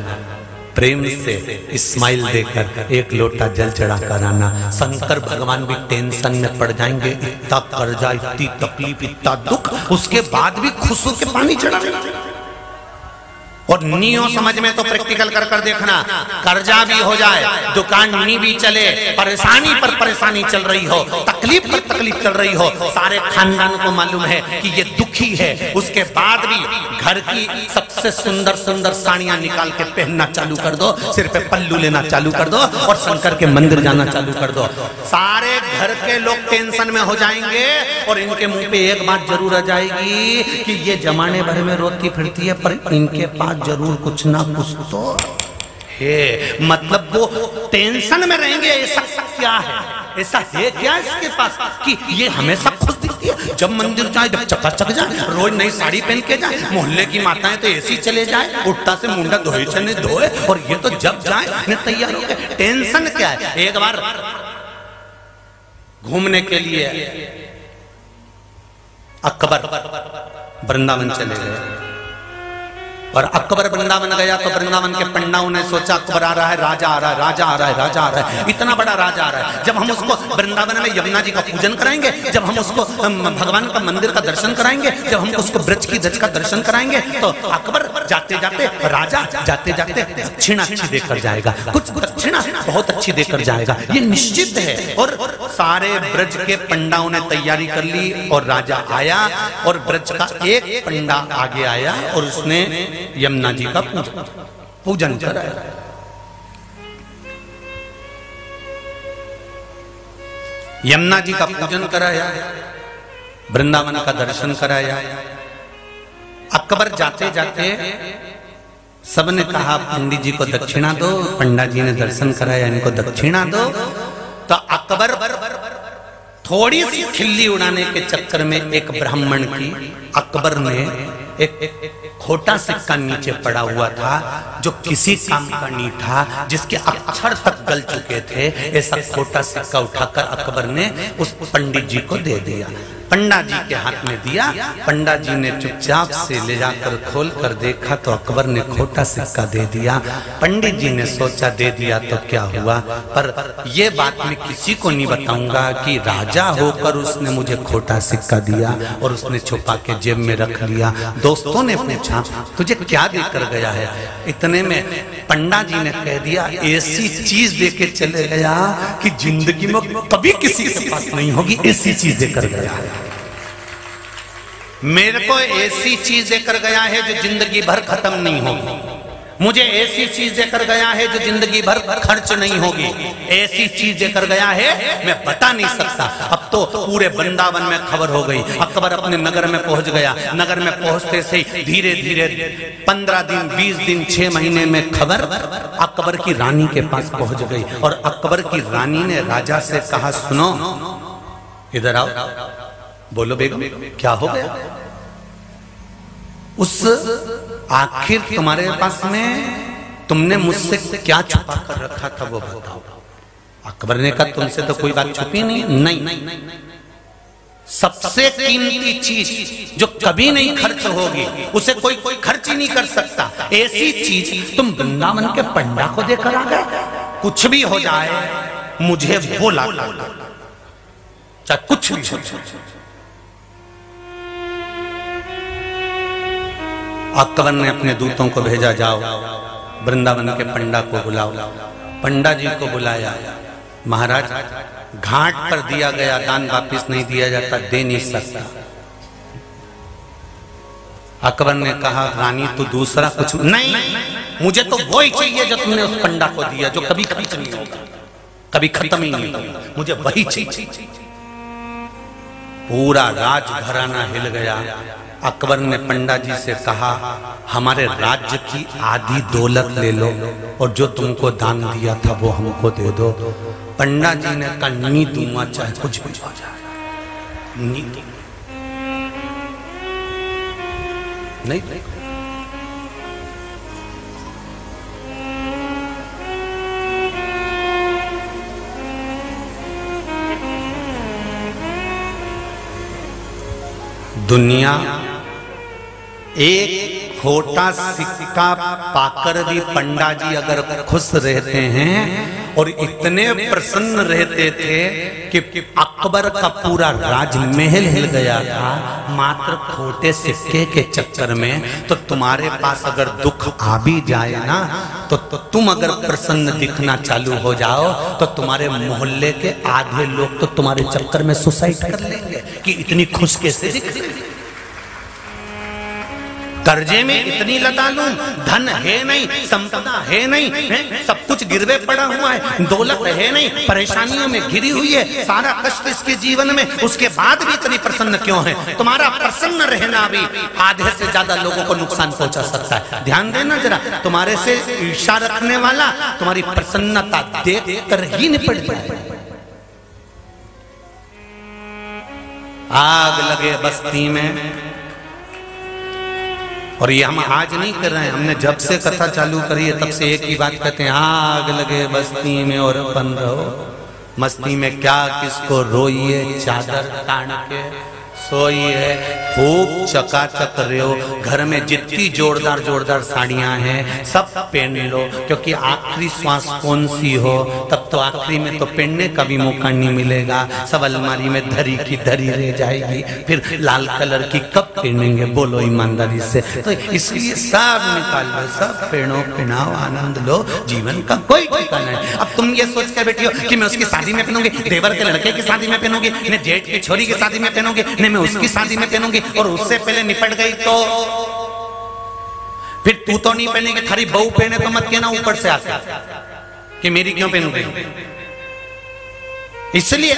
प्रेम से स्माइल देकर एक लोटा जल चढ़ा कर आना। शंकर भगवान भी टेंशन में पड़ जाएंगे, इतना कर्जा, इतनी तकलीफ, इतना दुख, उसके बाद भी खुश होकर पानी चढ़ा देना। और नियो समझ में तो प्रैक्टिकल कर कर देखना, कर्जा भी हो जाए, दुकान नी भी चले, परेशानी पर परेशानी चल रही हो, तकलीफ पर तकलीफ चल रही हो, सारे खानदान को मालूम है कि ये दुखी है, उसके बाद भी घर की सबसे सुंदर सुंदर साड़ियां निकाल के पहनना चालू कर दो, सिर पे पल्लू लेना चालू कर दो और शंकर के मंदिर जाना चालू कर दो। सारे घर के लोग टेंशन में हो जाएंगे और इनके मुंह पे एक बात जरूर आ जाएगी कि ये जमाने भर में रोती फिरती है पर इनके पास जरूर कुछ ना कुछ तो है। मतलब वो टेंशन में रहेंगे, ऐसा क्या है, ऐसा है क्या इसके पास कि ये हमेशा खुश दिखती है। जब मंदिर जाए, जब चकाचक जाए, रोज नई साड़ी पहन के जाए, मोहल्ले की माताएं तो ऐसी चले जाए, उठता से मुंडा धोए चने धोए, और ये तो जब जाए न तैयार हो गए। टेंशन क्या है। एक बार घूमने के लिए अकबर वृंदावन चले गए और अकबर वृंदावन गया तो वृंदावन के पंडाओं ने सोचा अकबर आ रहा है, राजा आ रहा है, राजा आ रहा है, राजा आ रहा है, इतना बड़ा राजा आ रहा है। जब हम उसको वृंदावन में यमुना जी का पूजन कराएंगे, जब हम उसको भगवान का मंदिर का दर्शन कराएंगे, जब हम उसको ब्रज की दज का दर्शन कराएंगे, तो अकबर जाते जाते, राजा जाते जाते दक्षिणा अच्छी देकर जाएगा, कुछ दक्षिणा बहुत अच्छी देकर जाएगा, ये निश्चित है। और सारे ब्रज के पंडाओं ने तैयारी कर ली और राजा आया और ब्रज का एक पंडा आगे आया और उसने यमुना जी का पूजन कराया। यमुना जी का पूजन कराया, वृंदावन का दर्शन कराया। अकबर जाते जाते सबने कहा पंडित जी को दक्षिणा दो, पंडा जी ने दर्शन कराया, इनको दक्षिणा दो। तो अकबर थोड़ी सी खिल्ली उड़ाने के चक्कर में एक ब्राह्मण की अकबर ने एक खोटा सिक्का नीचे पड़ा हुआ था जो किसी काम का नहीं था, जिसके अक्षर तक गल चुके थे। ऐसा खोटा सिक्का उठाकर अकबर ने उस पंडित जी को दे दिया। पंडा जी के हाथ में दिया। पंडा जी ने चुपचाप से ले जाकर खोल कर देखा तो अकबर ने खोटा सिक्का दे दिया। पंडित जी ने सोचा दे दिया तो क्या हुआ, पर यह बात मैं किसी को नहीं बताऊंगा कि राजा होकर उसने मुझे खोटा सिक्का दिया, और उसने छुपा के जेब में रख लिया। दोस्तों ने पूछा तुझे क्या देकर गया है? इतने में पंडा जी ने कह दिया ऐसी चीज देके चले गया कि जिंदगी में कभी किसी के पास नहीं होगी, ऐसी चीज देकर गया है। मेरे को ऐसी चीज देकर गया है जो जिंदगी भर खत्म नहीं होगी। मुझे ऐसी चीज देकर गया है जो जिंदगी भर खर्च नहीं होगी। ऐसी चीज देकर गया है मैं बता नहीं सकता। अब तो पूरे वृंदावन में खबर हो गई। अकबर अपने नगर में पहुंच गया। नगर में पहुंचते से धीरे धीरे 15 दिन 20 दिन 6 महीने में खबर अकबर की रानी के पास पहुंच गई। और अकबर की रानी ने राजा से कहा सुनो इधर आओ। बोलो बेगम क्या हो गया? उस आखिर तुम्हारे पास में तुमने मुझसे क्या छुपा कर रखा था वो बताओ। अकबर ने कहा तुमसे तो कोई बात छुपी नहीं। सबसे कीमती चीज जो कभी नहीं खर्च होगी उसे कोई खर्च ही नहीं कर सकता, ऐसी चीज तुम वृंदावन के पंडा को देकर आ गए। कुछ भी हो जाए मुझे वो ला चाहे कुछ भी हो जाए। अकबर ने अपने दूतों को भेजा जाओ वृंदावन के पंडा को बुलाओ। पंडा जी को बुलाया। महाराज घाट पर दिया गया दान वापिस नहीं दिया जाता, दे नहीं सकता। अकबर ने कहा रानी तू दूसरा कुछ नहीं, मुझे तो वो ही चाहिए जो तुमने उस पंडा को दिया, जो कभी खर्च नहीं होगा, कभी खत्म ही नहीं होगा, मुझे वही चाहिए। पूरा राजघराना हिल गया। अकबर ने पंडा जी से कहा हमारे राज्य की आधी दौलत ले लो और जो तुमको दान दिया था वो हमको दे दो। पंडा जी ने कहा नहीं दूंगा चाहे कुछ भी हो जाए, नहीं। दुनिया एक खोटा सिक्का पाकर भी पंडा जी अगर खुश रहते हैं और इतने प्रसन्न रहते थे कि अकबर का पूरा राजमहल हिल गया था मात्र खोटे सिक्के के चक्कर में, तो तुम्हारे पास अगर दुख आ भी जाए ना तो तुम अगर प्रसन्न दिखना चालू हो जाओ तो तुम्हारे मोहल्ले के आधे लोग तो तुम्हारे चक्कर में सुसाइड कर लेंगे कि इतनी खुश कैसे दिख रही। कर्जे में इतनी लतालूम, धन है नहीं, संपदा है नहीं, सब कुछ गिरवे पड़ा हुआ है, दौलत है नहीं, परेशानियों में घिरी हुई है, सारा कष्ट इसके जीवन में, उसके बाद भी इतनी प्रसन्न क्यों है? तुम्हारा प्रसन्न रहना भी आधे से ज्यादा लोगों को नुकसान पहुंचा सकता है। ध्यान देना जरा, तुम्हारे से ईर्ष्या रखने वाला तुम्हारी प्रसन्नता देख कर ही निपट जाए। आग लगे बस्ती में, और ये हम आज नहीं कर रहे हैं, हमने जब से कथा चालू करी है तब से एक ही बात कहते हैं, आग लगे बस्ती में और अपन रहो मस्ती में, क्या किसको रोइए चादर तान के सोइए, खूब चकाचक रहो। घर में जितनी जोरदार जोरदार साड़ियां हैं सब पहन लो, क्योंकि आखिरी श्वास कौन सी हो तब तो आखिरी में तो पहनने का भी मौका नहीं मिलेगा, सब अलमारी में धरी की धरी रह जाएगी, फिर लाल कलर की कब पहनेंगे बोलो ईमानदारी से। तो इसलिए सब निकाल लो, सब पहनो, पहनाओ, आनंद लो, जीवन का कोई ठिकाना नहीं। अब तुम ये सोच कर बैठी हो कि मैं उसकी शादी में पहनूंगी, देवर के लड़के की शादी में पहनूंगी, मैं जेठ की छोरी की शादी में पहनूंगी, मैं उसकी शादी में पहनूंगी, और उससे पहले निपट गई तो फिर तू तो नहीं पहनेगी, थारी बहू पहने तो मत कहना ऊपर से आकर कि मेरी क्यों पहन गई। इसलिए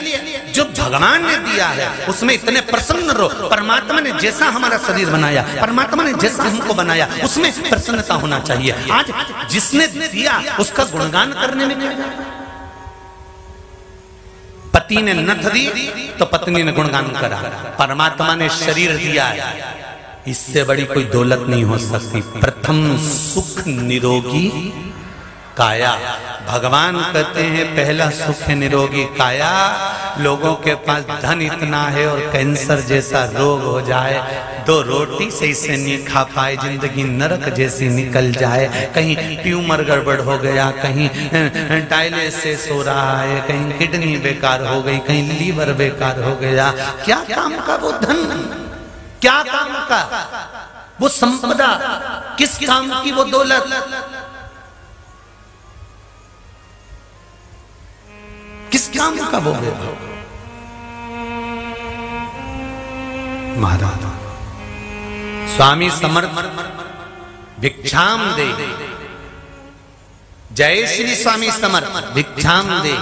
जो भगवान ने दिया है उसमें इतने प्रसन्न रहो। परमात्मा ने जैसा हमारा शरीर बनाया, परमात्मा ने जैसा हमको बनाया उसमें प्रसन्नता होना चाहिए। आज जिसने दिया उसका गुणगान करने में क्या जाता है? पति ने नथ दी तो पत्नी ने गुणगान करा, परमात्मा ने शरीर दिया है इससे बड़ी कोई दौलत नहीं हो सकती। प्रथम सुख निरोगी काया। भगवान कहते हैं पहला सुख है निरोगी काया। लोगों के पास धन इतना है और कैंसर जैसा रोग हो जाए, 2 रोटी से इसे नहीं खा पाए, जिंदगी नरक जैसी निकल जाए। कहीं ट्यूमर गड़बड़ हो गया, कहीं डायलिसिस हो रहा है, कहीं किडनी बेकार हो गई, कहीं लीवर बेकार हो गया। क्या काम का वो धन, क्या काम का वो संपदा, किस काम की वो दौलत, किस काम का वो वैभव। महाराज स्वामी समर्थ भिक्षाम दे, जय श्री स्वामी समर्थ भिक्षाम दे,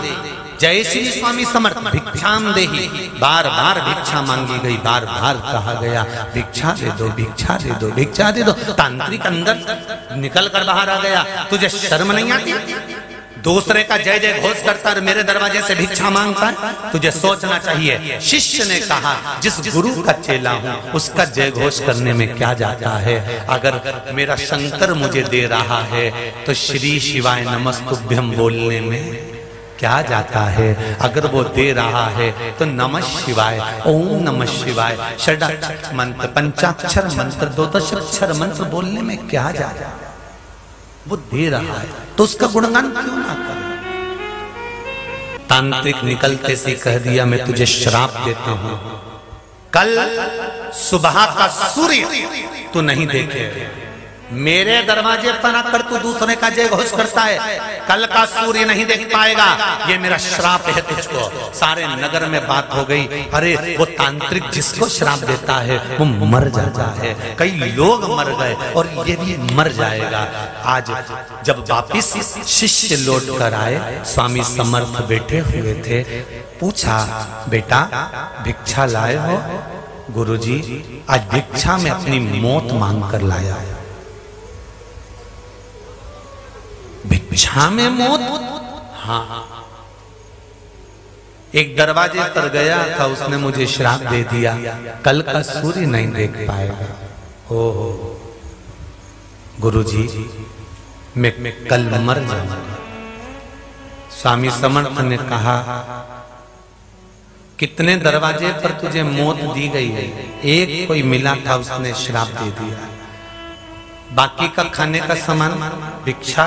जय श्री स्वामी समर्थ भिक्षाम दे ही बार बार भिक्षा मांगी गई, बार बार कहा गया भिक्षा दे दो, भिक्षा दे दो, भिक्षा दे दो। तांत्रिक अंदर निकल कर बाहर आ गया, तुझे शर्म नहीं आती? दूसरे का जय जय घोष करता है, मेरे दरवाजे से भिक्षा मांगता है। तुझे सोचना चाहिए। शिष्य ने कहा जिस गुरु का चेला हूं उसका जय घोष करने में क्या जाता है। अगर मेरा शंकर मुझे दे रहा है तो श्री शिवाय नमस्तुभ्यम बोलने में क्या जाता है। अगर वो दे रहा है तो नमः शिवाय, ओम नमः शिवाय, षडाक्षर मंत्र, पंचाक्षर मंत्र, 12 अक्षर मंत्र बोलने में क्या जाता है। वो दे रहा है तो उसका गुणगान क्यों ना करें। तांत्रिक निकलते से कह दिया मैं तुझे श्राप देता हूं, कल सुबह का सूर्य तू नहीं देखे। मेरे दरवाजे पर आकर तू दूसरे का जय घोष करता है, कल का सूर्य नहीं देख पाएगा, ये मेरा श्राप है तुझको। सारे नगर में बात हो गई, अरे वो तांत्रिक जिसको श्राप देता है वो मर जाता है। कई लोग मर गए और ये भी मर जाएगा। आज जब वापिस शिष्य लौट कर आए, स्वामी समर्थ बैठे हुए थे, पूछा बेटा भिक्षा लाए हो? गुरुजी आज भिक्षा में अपनी मौत मांग कर लाया। भिक्षा में मौत? हाँ। एक दरवाजे पर गया था, उसने मुझे श्राप दे दिया, कल का सूर्य नहीं देख पाएगा। ओहो गुरुजी मैं कल मर जाऊंगा। स्वामी समर्थ ने कहा कितने दरवाजे पर तुझे मौत दी गई है? एक कोई मिला था, उसने श्राप दे दिया। बाकी का खाने का सामान भिक्षा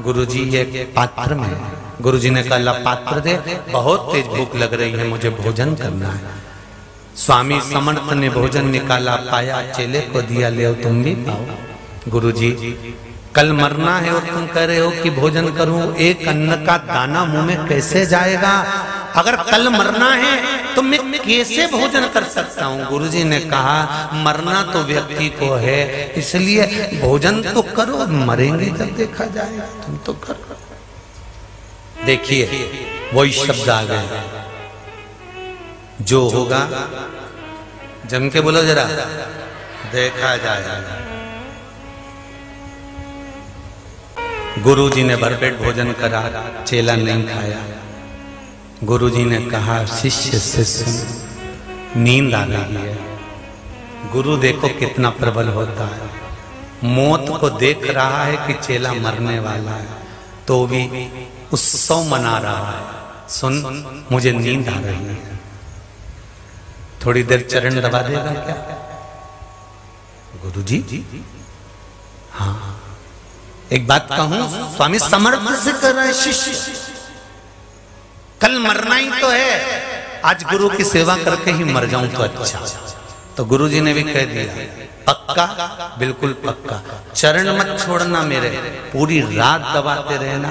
गुरुजी ये पात्र में। गुरुजी ने कहा पात्र दे, बहुत तेज भूख लग रही है, मुझे भोजन करना है। स्वामी समर्थ ने भोजन निकाला, पाया, चेले को दिया, ले तुम भी पाओ। गुरुजी कल मरना है और तुम कह रहे हो कि भोजन करूं, एक अन्न का दाना मुंह में कैसे जाएगा? अगर कल मरना है तो मैं कैसे भोजन कर सकता हूँ? गुरुजी ने कहा मरना तो व्यक्ति को है, इसलिए भोजन तो करो, मरेंगे जब देखा जाएगा, तुम तो करो। देखिए वही शब्द आ गए, जो होगा जम के बोलो जरा, देखा जाएगा। गुरुजी ने भरपेट भोजन करा, चेला नहीं खाया। गुरुजी ने कहा शिष्य से सुन, नींद आ रही है। गुरु देखो कितना प्रबल होता है, मौत को देख रहा है कि चेला मरने वाला है तो भी उत्सव मना रहा है। सुन मुझे नींद आ रही है, थोड़ी देर चरण दबा देगा क्या? गुरुजी हाँ एक बात कहूं, स्वामी समर्थ से कर रहे शिष्य, कल मरना ही तो है, आज गुरु की सेवा करके ही मर जाऊं तो अच्छा। तो गुरुजी ने भी कह दिया पक्का, बिल्कुल पक्का, चरण मत छोड़ना मेरे, पूरी रात दबाते रहना,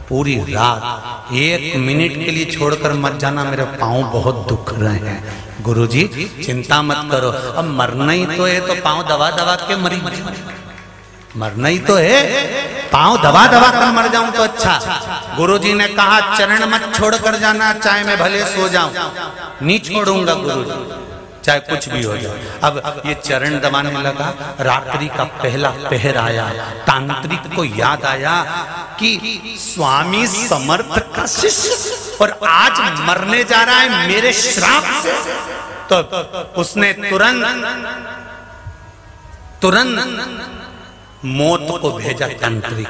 पूरी रात, 1 मिनट के लिए छोड़कर मत जाना, मेरे पांव बहुत दुख रहे हैं। गुरुजी चिंता मत करो, अब मरना ही तो है तो पांव दबा दबा के मरी, मरना ही तो है, पांव दबा दबा कर मर जाऊं तो अच्छा। गुरुजी ने कहा चरण मत छोड़ कर जाना, चाहे मैं भले सो जाऊं, नहीं छोड़ूंगा गुरुजी, चाहे कुछ भी हो जाए। अब ये चरण दबाने लगा, रात्रि का पहला पहर आया, तांत्रिक को याद आया कि स्वामी समर्थ का शिष्य और आज मरने जा रहा है मेरे श्राप से। तो उसने तुरंत तुरंत मौत को भेजा तांत्रिक,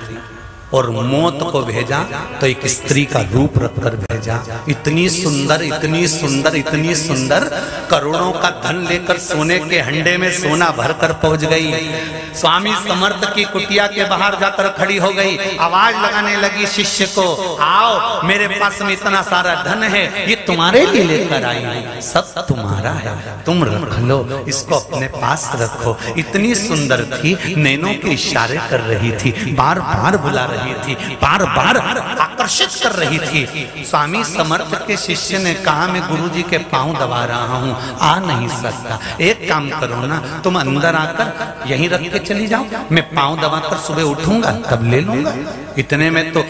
और मौत को भेजा तो एक स्त्री का रूप रखकर भेजा। इतनी सुंदर, इतनी सुंदर, इतनी सुंदर, करोड़ों का धन लेकर सोने के हंडे में सोना भरकर पहुंच गई। स्वामी समर्थ की कुटिया के बाहर जाकर खड़ी हो गई, आवाज लगाने लगी शिष्य को, आओ मेरे पास में इतना सारा धन है, ये तुम्हारे लिए लेकर आई हूं, सब तुम्हारा है, तुम रख लो, इसको अपने पास रखो। इतनी सुंदर थी, नैनों के इशारे कर रही थी, बार बार बुला रही थी, बार बार आकर्षित कर रही थी। स्वामी समर्थ के शिष्य ने कहा, मैं गुरुजी के पांव दबा रहा हूं, आ नहीं सकता, एक काम करो ना, तुम अंदर आकर यहीं रख के चली जाओ, मैं पांव दबाकर सुबह उठूंगा तब ले लूंगा। इतने में तो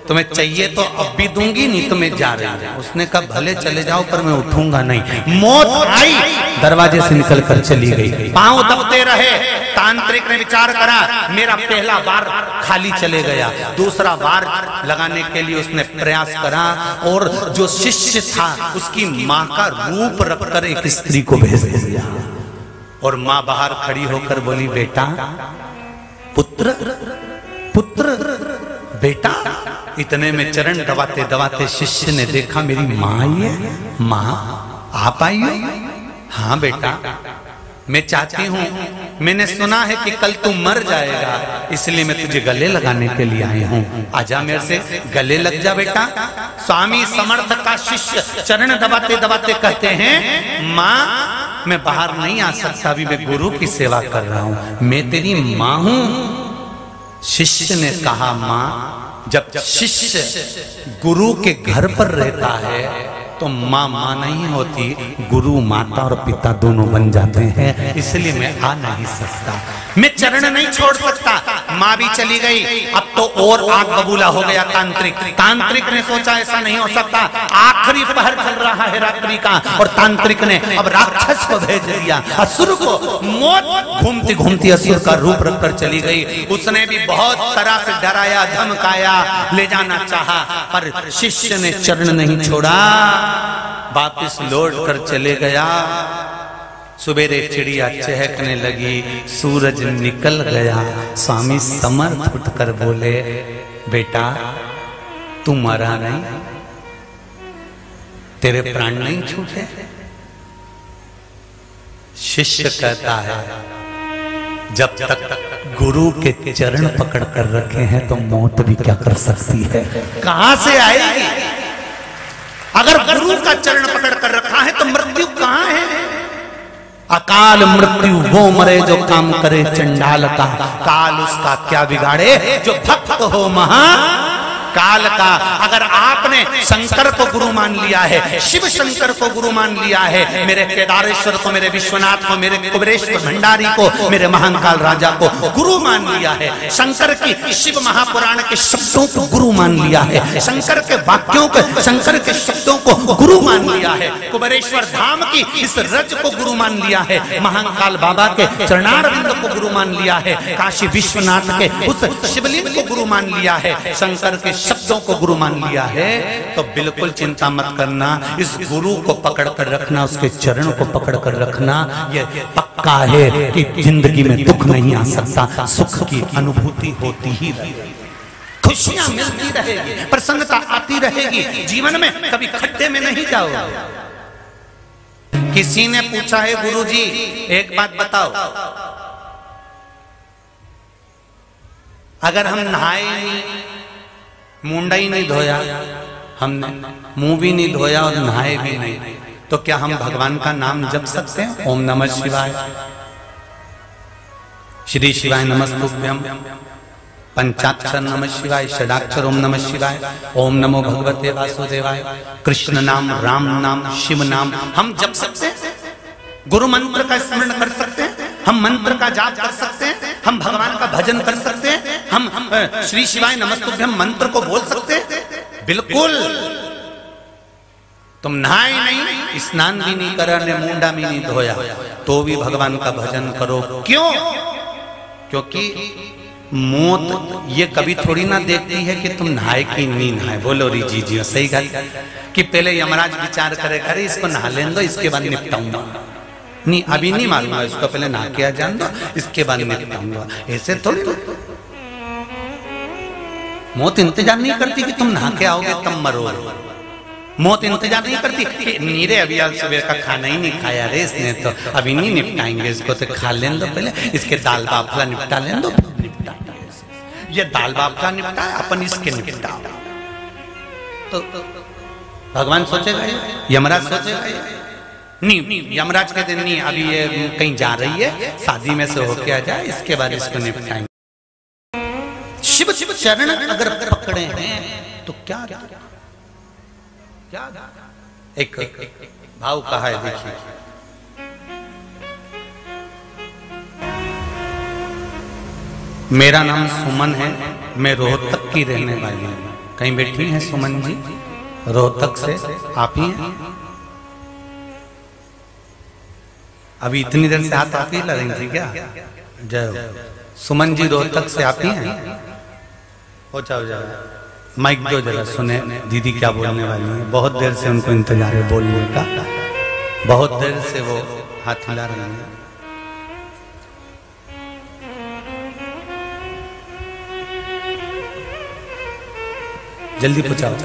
तुम्हें चाहिए तो अब भी दूंगी, नहीं तो मैं जा रही हूं। उसने कहा भले चले जाओ पर मैं उठूंगा नहीं। मौत आई, दरवाजे से निकल कर चली गई। पांव दबते रहे। तांत्रिक ने विचार करा, मेरा पहला बार खाली चले गया, दूसरा बार लगाने के लिए उसने प्रयास करा, और जो शिष्य था उसकी मां का रूप रखकर एक स्त्री को भेज दिया। और मां बाहर खड़ी होकर बोली, बेटा, पुत्र, पुत्र, बेटा। इतने में चरण दबाते दबाते शिष्य ने देखा, मेरी मां आई है। मां आप आई हो? हाँ बेटा, मैं चाहती हूं, मैंने सुना है कि कल तू मर जाएगा, इसलिए मैं तुझे गले लगाने के लिए आई हूं, आजा मेरे से गले लग जा बेटा। स्वामी समर्थ का शिष्य चरण दबाते दबाते कहते हैं, मां मैं बाहर नहीं आ सकता, अभी मैं गुरु की सेवा कर रहा हूं, मैं तेरी मां हूं। शिष्य ने कहा, मां, जब शिष्य गुरु के घर पर रहता है तो माँ माँ नहीं होती, गुरु माता और पिता दोनों बन जाते हैं, इसलिए मैं आ नहीं सकता, मैं चरण नहीं छोड़ सकता। माँ भी चली गई। अब तो और आग बबूला हो गया तांत्रिक। तांत्रिक ने सोचा ऐसा नहीं हो सकता, आखिरी पहर चल रहा है रात्रि का, और तांत्रिक ने अब राक्षस को भेज दिया, असुर को। मौत घूमती घूमती असुर का रूप रखकर चली गई। उसने भी बहुत तरह से डराया, धमकाया, ले जाना चाहा, पर शिष्य ने चरण नहीं छोड़ा, वापिस लौट कर चले गया। सुबेरे चिड़िया चहकने लगी, सूरज निकल गया। स्वामी समर्थ उठकर बोले, बेटा तू मरा नहीं, तेरे प्राण नहीं छूटे। शिष्य कहता है, जब तक गुरु के चरण पकड़ कर रखे हैं तो मौत भी क्या कर सकती है, कहां से आएगी? अगर गुरु का चरण पकड़ कर रखा है तो मृत्यु कहां है? अकाल मृत्यु वो मरे जो काम करे चंडाल का, काल उसका क्या बिगाड़े जो भक्त हो महा काल का। अगर आपने शंकर को गुरु मान लिया है, शिव शंकर को गुरु मान लिया है, मेरे केदारेश्वर को, मेरे विश्वनाथ को, मेरे कुबेरेश्वर भंडारी को, मेरे महाकाल राजा को गुरु मान लिया है, शंकर की शिव महापुराण के शब्दों को गुरु मान लिया है, शंकर के वाक्यों को, शंकर के शब्दों को गुरु मान लिया है, कुबेरेश्वर धाम की इस रज को गुरु मान लिया है, महाकाल बाबा के चरणारविंद को गुरु मान लिया है, काशी विश्वनाथ के उस शिवलिंग को गुरु मान लिया है, शंकर के शब्दों को गुरु मान लिया है, तो बिल्कुल चिंता मत करना। इस गुरु को पकड़ कर रखना, उसके चरण को पकड़ कर रखना, यह पक्का है कि जिंदगी में दुख नहीं आ सकता, सुख की अनुभूति होती ही रहेगी, खुशियां मिलती रहेगी, प्रसन्नता आती रहेगी, जीवन में कभी खड्डे में नहीं जाओगे। किसी ने पूछा है, गुरुजी एक बात बताओ, अगर हम नहाए नहीं, मुंडा ही नहीं धोया, हमने मुंह भी नहीं धोया और नहाए भी नहीं, तो क्या हम भगवान का नाम जप सकते हैं? ओम नमः शिवाय, श्री शिवाय नमस्तुभ्यं, पंचाक्षर नमः शिवाय, षडाक्षर ओम नमः शिवाय, ओम नमो भगवते वासुदेवाय, कृष्ण नाम, राम नाम, शिव नाम हम जप सकते हैं? गुरु मंत्र का स्मरण कर सकते हैं, हम मंत्र का जाप कर सकते हैं, हम भगवान का भजन कर सकते हैं, हम श्री शिवाय नमस्तुभ्यं मंत्र को बोल सकते हैं? बिल्कुल। तुम नहाए नहीं, स्नान भी नहीं करा, ने मुंडा भी नहीं धोया, तो भी भगवान का भजन करो। क्यों? क्योंकि मौत ये कभी थोड़ी ना देखती है कि तुम नहाए कि नहीं नहाए। बोलो री जी जी, सही गल कि पहले यमराज विचार करे, अरे इसको नहा लेने दो, इसके बाद निपटाऊंगा। नहीं अभी नहीं मारूंगा इसको, पहले नहा के आ जान दो, इसके बाद निपटाऊंगा। ऐसे थोड़ी मौत इंतजार नहीं करती कि तुम नहा के आओगे तब मरोगे। मौत इंतजार नहीं करती कि नीरे अभी आज सुबह का खाना ही नहीं खाया रे इसने, तो अभी नहीं निपटाएंगे इसको, तो खा लेने दो पहले, इसके दाल बाफला निपटा लेने दो, निपटाएंगे। ये दाल बाफला निपटाए, अपन इसके निपटाओ। तो भगवान सोचेगा, यमराज सोचेगा नहीं, यमराज कहते नहीं अभी ये कहीं जा रही है, शादी में से होके आ जाए, इसके बाद इसको निपटाएंगे। शिव चरण अगर पकड़े हैं तो क्या एक भाव कहा है, देखिए मेरा नाम सुमन है, मैं रोहतक की रहने वाली हूँ। कहीं बैठी हैं सुमन जी? रोहतक से आप ही हैं? अभी इतनी देर से हाथ आप ही ला रही थी क्या? जय सुमन जी, रोहतक से आप ही हैं? हो जाओ जाओ, माइक दो जरा, सुने दीदी क्या बोलने वाली है। बहुत देर से उनको इंतजार है बोलने का, बहुत देर से वो हाथ हिला रहे हैं। जल्दी पूछाओ।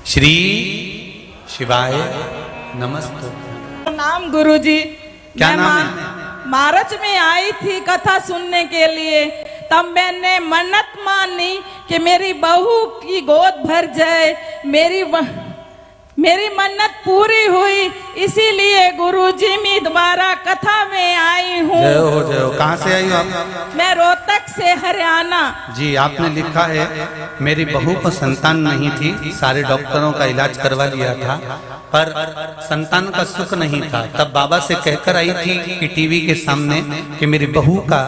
श्री शिवाय नमस्ते।
नाम गुरुजी।
क्या नाम है?
मार्च में आई थी कथा सुनने के लिए, तब मैंने मन्नत मानी कि मेरी बहू की गोद भर जाए। मेरी मन्नत पूरी हुई, इसीलिए गुरुजी में दोबारा कथा में आई हूँ।
जय हो जय हो। कहाँ से आई हो आप?
मैं रोहतक से, हरियाणा।
जी, आपने लिखा है मेरी बहू को संतान नहीं थी, सारे डॉक्टरों का इलाज करवा लिया था, पर संतान का सुख नहीं था। तब बाबा से कहकर आई थी कि टीवी के सामने कि मेरी बहू का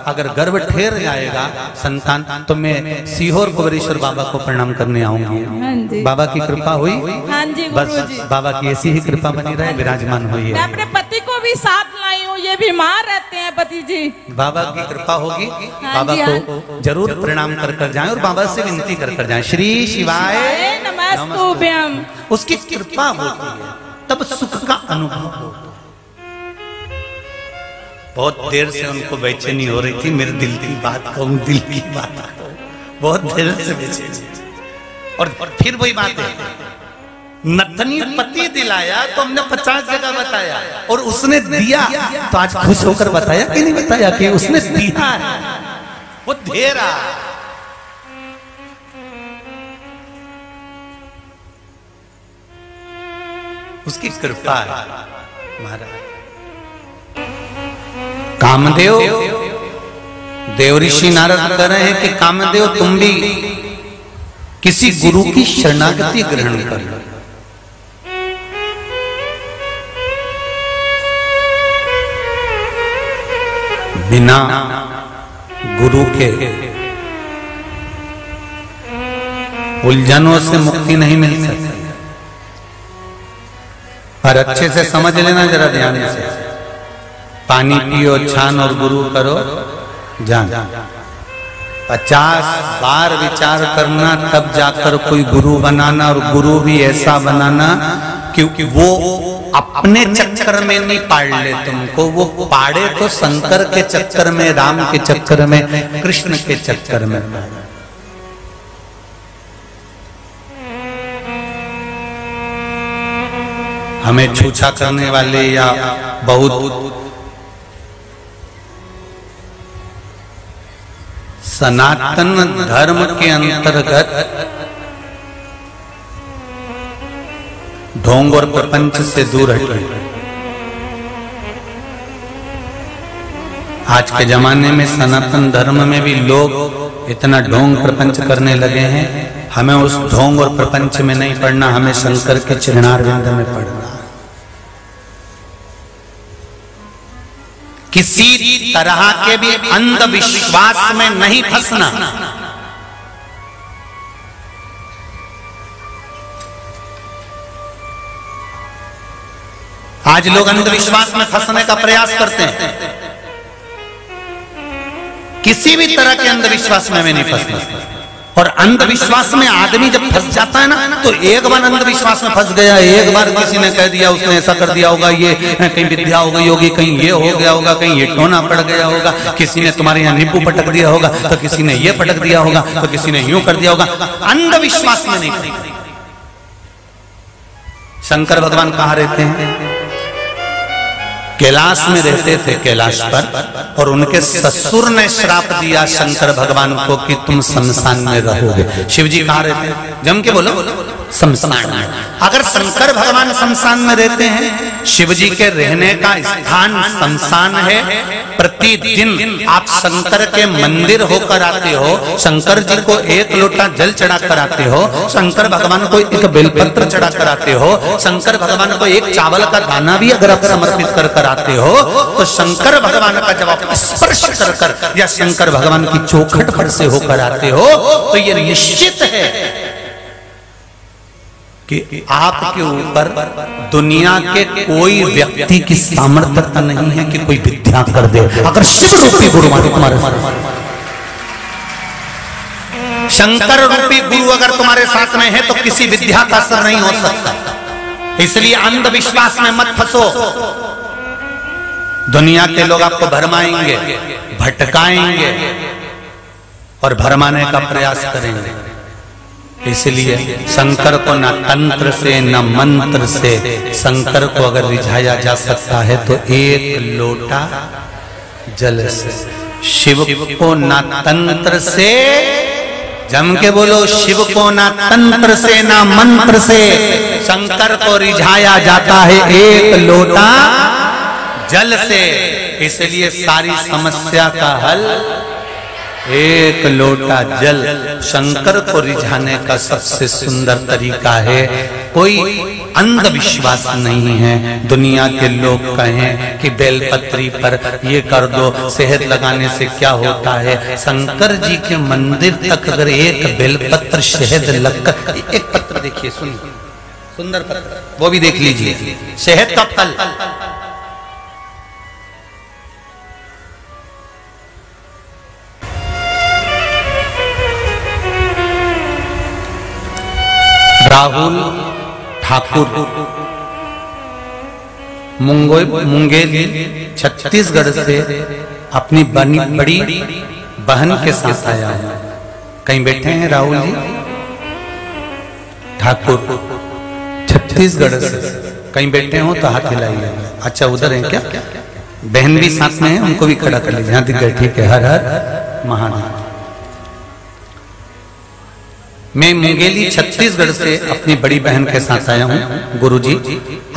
अगर गर्भ ठहर जाएगा संतान, तो मैं सीहोर कुबरेश्वर बाबा को प्रणाम करने आऊंगी। बाबा की कृपा हुई?
हाँ जी
बस
गुरुजी।
बाबा की ऐसी ही कृपा बनी रहे, विराजमान हुई।
मैं अपने पति को भी साथ लाई हूँ, ये बीमार रहते हैं पति जी।
बाबा की कृपा होगी, बाबा को जरूर प्रणाम कर जाएं और बाबा से विनती कर जाएं। श्री शिवाय
नमस्तुभ्यम।
उसकी कृपा होती है तब सुख का अनुभव होता है। बहुत देर से उनको बेचैनी हो रही थी, मेरे दिल की बात कहूं, दिल की बात बहुत देर से बेचैनी। और फिर वही बात है, नथनी पति दिलाया तो हमने 50 जगह बताया, और उसने दिया तो आज खुश होकर बताया कि नहीं बताया कि उसने दिया है, वो दे रहा। उसकी कृपा है महाराज। कामदेव, देव ऋषि नारद कह रहे हैं कि कामदेव तुम भी किसी गुरु की शरणागति ग्रहण कर लो। बिना गुरु के उलझनों से मुक्ति नहीं मिल सकती। पर अच्छे से समझ लेना जरा ध्यान से, पानी पियो छान और गुरु करो जान। 50 बार विचार करना तब जाकर कोई गुरु बनाना, और गुरु भी ऐसा बनाना क्योंकि वो अपने चक्कर में नहीं पाड़ ले तुमको, वो पाड़े तो शंकर के चक्कर में, राम के चक्कर में, कृष्ण के चक्कर में। हमें छूछा करने वाले या बहुत सनातन धर्म के अंतर्गत ढोंग और प्रपंच से दूर हटे। आज के जमाने में सनातन धर्म में भी लोग इतना ढोंग प्रपंच करने लगे हैं। हमें उस ढोंग और प्रपंच में नहीं पड़ना, हमें शंकर के चरणारविंद में पड़ना। किसी तरह के भी अंधविश्वास में नहीं फंसना। आज लोग अंधविश्वास में फंसने का प्रयास करते हैं। किसी भी तरह के अंधविश्वास में नहीं फंसना। और अंधविश्वास में आदमी जब फंस जाता है ना, तो एक बार अंधविश्वास में फंस गया, एक बार किसी ने कह दिया, उसने ऐसा कर दिया होगा, ये कहीं विद्या हो गई होगी, कहीं ये हो गया होगा, कहीं ये टोना पड़ गया होगा, किसी ने तुम्हारे यहाँ नींबू पटक दिया होगा, तो किसी ने ये पटक दिया होगा, तो किसी ने यूं कर दिया होगा। अंधविश्वास में नहीं पड़ेगा। शंकर भगवान कहाँ रहते हैं? कैलाश में रहते थे, कैलाश पर, और उनके ससुर ने श्राप दिया शंकर भगवान को कि तुम शमशान में रहोगे। शिव जी कहाँ रहते हैं? जम के बोलो, शमशान में। अगर शंकर भगवान शमशान में रहते हैं, शिव जी के रहने का स्थान शमशान है। प्रतिदिन आप शंकर के मंदिर होकर आते हो, शंकर जी को एक लोटा जल चढ़ा कर आते हो, शंकर भगवान को एक बेलपत्र चढ़ा कर आते हो, शंकर भगवान को एक चावल का दाना भी अगर आप समर्पित कर कर आते हो, तो शंकर भगवान का जब आप स्पर्श कर कर या शंकर भगवान की चौखट पर से होकर आते हो, तो ये निश्चित है कि आपके ऊपर दुनिया के कोई व्यक्ति की सामर्थ्यता नहीं है कि कोई विद्या कर दे। अगर शिव रूपी गुरु तुम्हारे शंकर रूपी गुरु अगर तुम्हारे साथ में है, तो किसी विद्या का असर नहीं हो सकता। इसलिए अंधविश्वास में मत फंसो। दुनिया के लोग आपको भरमाएंगे, भटकाएंगे और भरमाने का प्रयास करेंगे। इसलिए शंकर को न तंत्र से न मंत्र से शंकर को अगर रिझाया जा सकता है, तो एक लोटा जल से। शिव को न तंत्र से, जम के बोलो, शिव को न तंत्र से न मंत्र से शंकर को रिझाया जाता है एक लोटा जल से। इसलिए सारी समस्या का हल एक लोटा जल। शंकर को रिझाने का सबसे सुंदर तरीका है, कोई अंधविश्वास नहीं है। दुनिया के लोग कहें कि बेलपत्री पर ये कर दो, शहद लगाने से क्या होता है। शंकर जी के मंदिर तक अगर एक बेलपत्र शहद लगकर, एक पत्र देखिए, सुनिए, सुंदर पत्र, वो भी देख लीजिए, शहद का फल। राहुल ठाकुर, मुंगेली, छत्तीसगढ़ से अपनी बड़ी बहन के साथ आया है। कहीं बैठे हैं राहुल जी ठाकुर, छत्तीसगढ़ से। कहीं बैठे हो तो हाथ हिलाइए। अच्छा, उधर है क्या? बहन भी साथ में है, उनको भी खड़ा कर लीजिए। यहाँ दिख गए, ठीक है। हर हर महादेव। मैं मुंगेली छत्तीसगढ़ से अपनी बड़ी बहन के साथ आया हूँ। गुरुजी,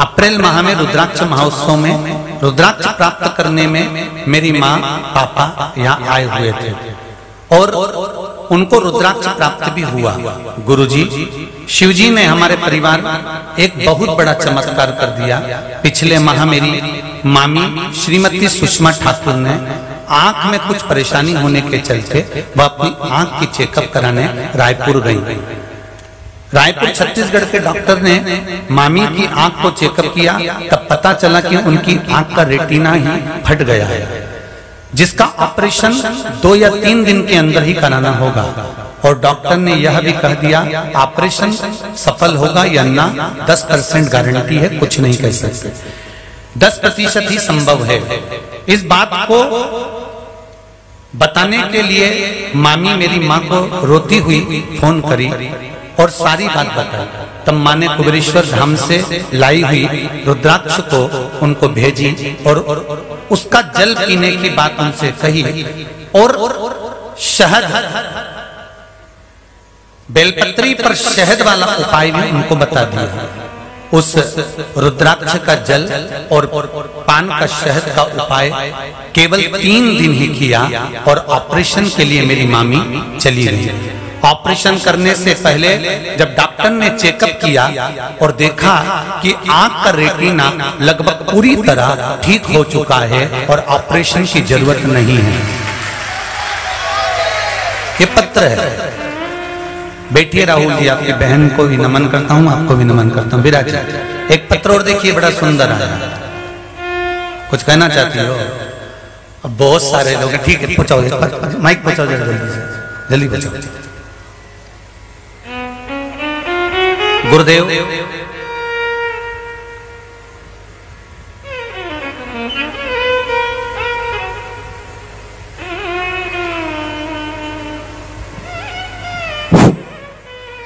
अप्रैल माह में रुद्राक्ष महोत्सव में रुद्राक्ष प्राप्त करने में मेरी माँ पापा यहाँ आए हुए थे और उनको रुद्राक्ष प्राप्त भी हुआ। गुरुजी, शिवजी ने हमारे परिवार एक बहुत बड़ा चमत्कार कर दिया। पिछले माह मेरी मामी श्रीमती सुषमा ठाकुर ने आंख में कुछ परेशानी होने के चलते वह अपनी आंख की चेकअप कराने रायपुर गई। रायपुर छत्तीसगढ़ के डॉक्टर ने मामी की आंख को चेकअप किया, तब पता चला कि उनकी आंख का रेटिना ही फट गया है, जिसका ऑपरेशन 2 या 3 दिन के अंदर ही कराना होगा। और डॉक्टर ने यह भी कह दिया ऑपरेशन सफल होगा या ना 10% गारंटी है, कुछ नहीं कह सकते, 10% ही संभव है। इस बात को बताने के लिए मामी मेरी माँ को रोती हुई फोन करी और सारी बात बताई। तब माँ ने कुबेरेश्वर धाम से लाई हुई रुद्राक्ष को उनको भेजी और उसका जल पीने की बात उनसे कही और शहद, बेलपत्री पर शहद वाला उपाय भी उनको बता दिया। उस रुद्राक्ष का जल और पान का शहद का उपाय केवल 3 दिन ही किया और ऑपरेशन के लिए मेरी मामी चली गई। ऑपरेशन करने से पहले जब डॉक्टर ने चेकअप किया और देखा कि आंख का रेटिना लगभग पूरी तरह ठीक हो चुका है और ऑपरेशन की जरूरत नहीं है। ये पत्र है। बैठिए राहुल जी, आपकी बहन को भी नमन करता हूँ, आपको भी नमन करता हूँ। विराज, एक पत्र और देखिए, बड़ा सुंदर आया। कुछ कहना चाहती हो? अब बहुत सारे लोग, ठीक है, पहुंचाओ, माइक पहुंचाओ जरा, जल्दी से, जल्दी पहुंचाओ। गुरुदेव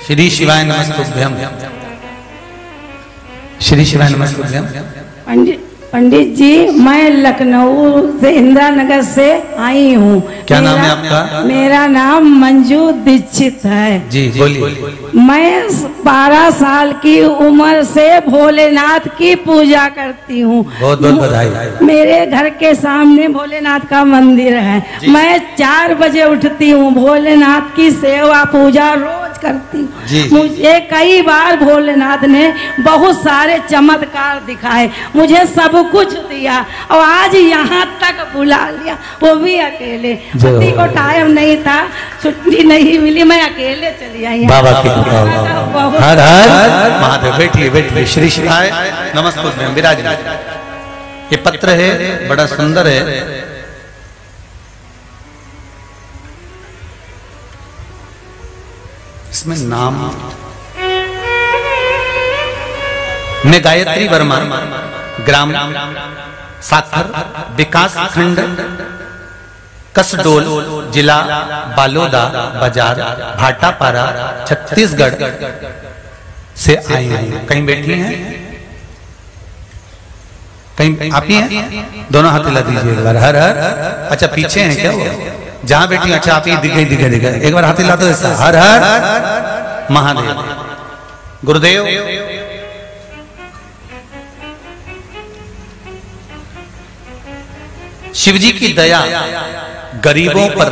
श्री शिवाय नमस्तुभ्यम। श्री शिवाय नमस्तुभ्यम।
पंडित जी, मैं लखनऊ से इंदिरा नगर से आई हूँ।
क्या नाम है आपका?
मेरा नाम मंजू दीक्षित है।
जी बोलिए।
मैं 12 साल की उम्र से भोलेनाथ की पूजा करती हूँ।
बहुत बहुत बधाई।
मेरे घर के सामने भोलेनाथ का मंदिर है। मैं 4 बजे उठती हूँ, भोलेनाथ की सेवा पूजा रोज करती हूँ। मुझे कई बार भोलेनाथ ने बहुत सारे चमत्कार दिखाए, मुझे सब कुछ दिया और आज यहाँ तक बुला लिया, वो भी अकेले। पति को टाइम नहीं था, छुट्टी नहीं मिली, मैं अकेले चली आई।
बाबा की कृपा। हर हर महादेव। बैठिए बैठिए। श्री शिवाय नमस्तुभ्यम। विराजिए। ये पत्र है, बड़ा सुंदर है। इसमें नाम मैं गायत्री वर्मा, ग्राम साखर, विकास खंड कसडोल, जिला बालोदा बाजार, भाटापारा, छत्तीसगढ़ से आई हूं। कहीं बैठी हैं? कहीं आप ही हैं? दोनों हाथ हिला दीजिए एक बार। हर हर। अच्छा पीछे हैं क्या वो? जहां बैठी? अच्छा आप ही दिखे दिखे दिखे। एक बार हाथ हिला दो ऐसा। हर हर महादेव। गुरुदेव शिवजी की दया गरीबों पर,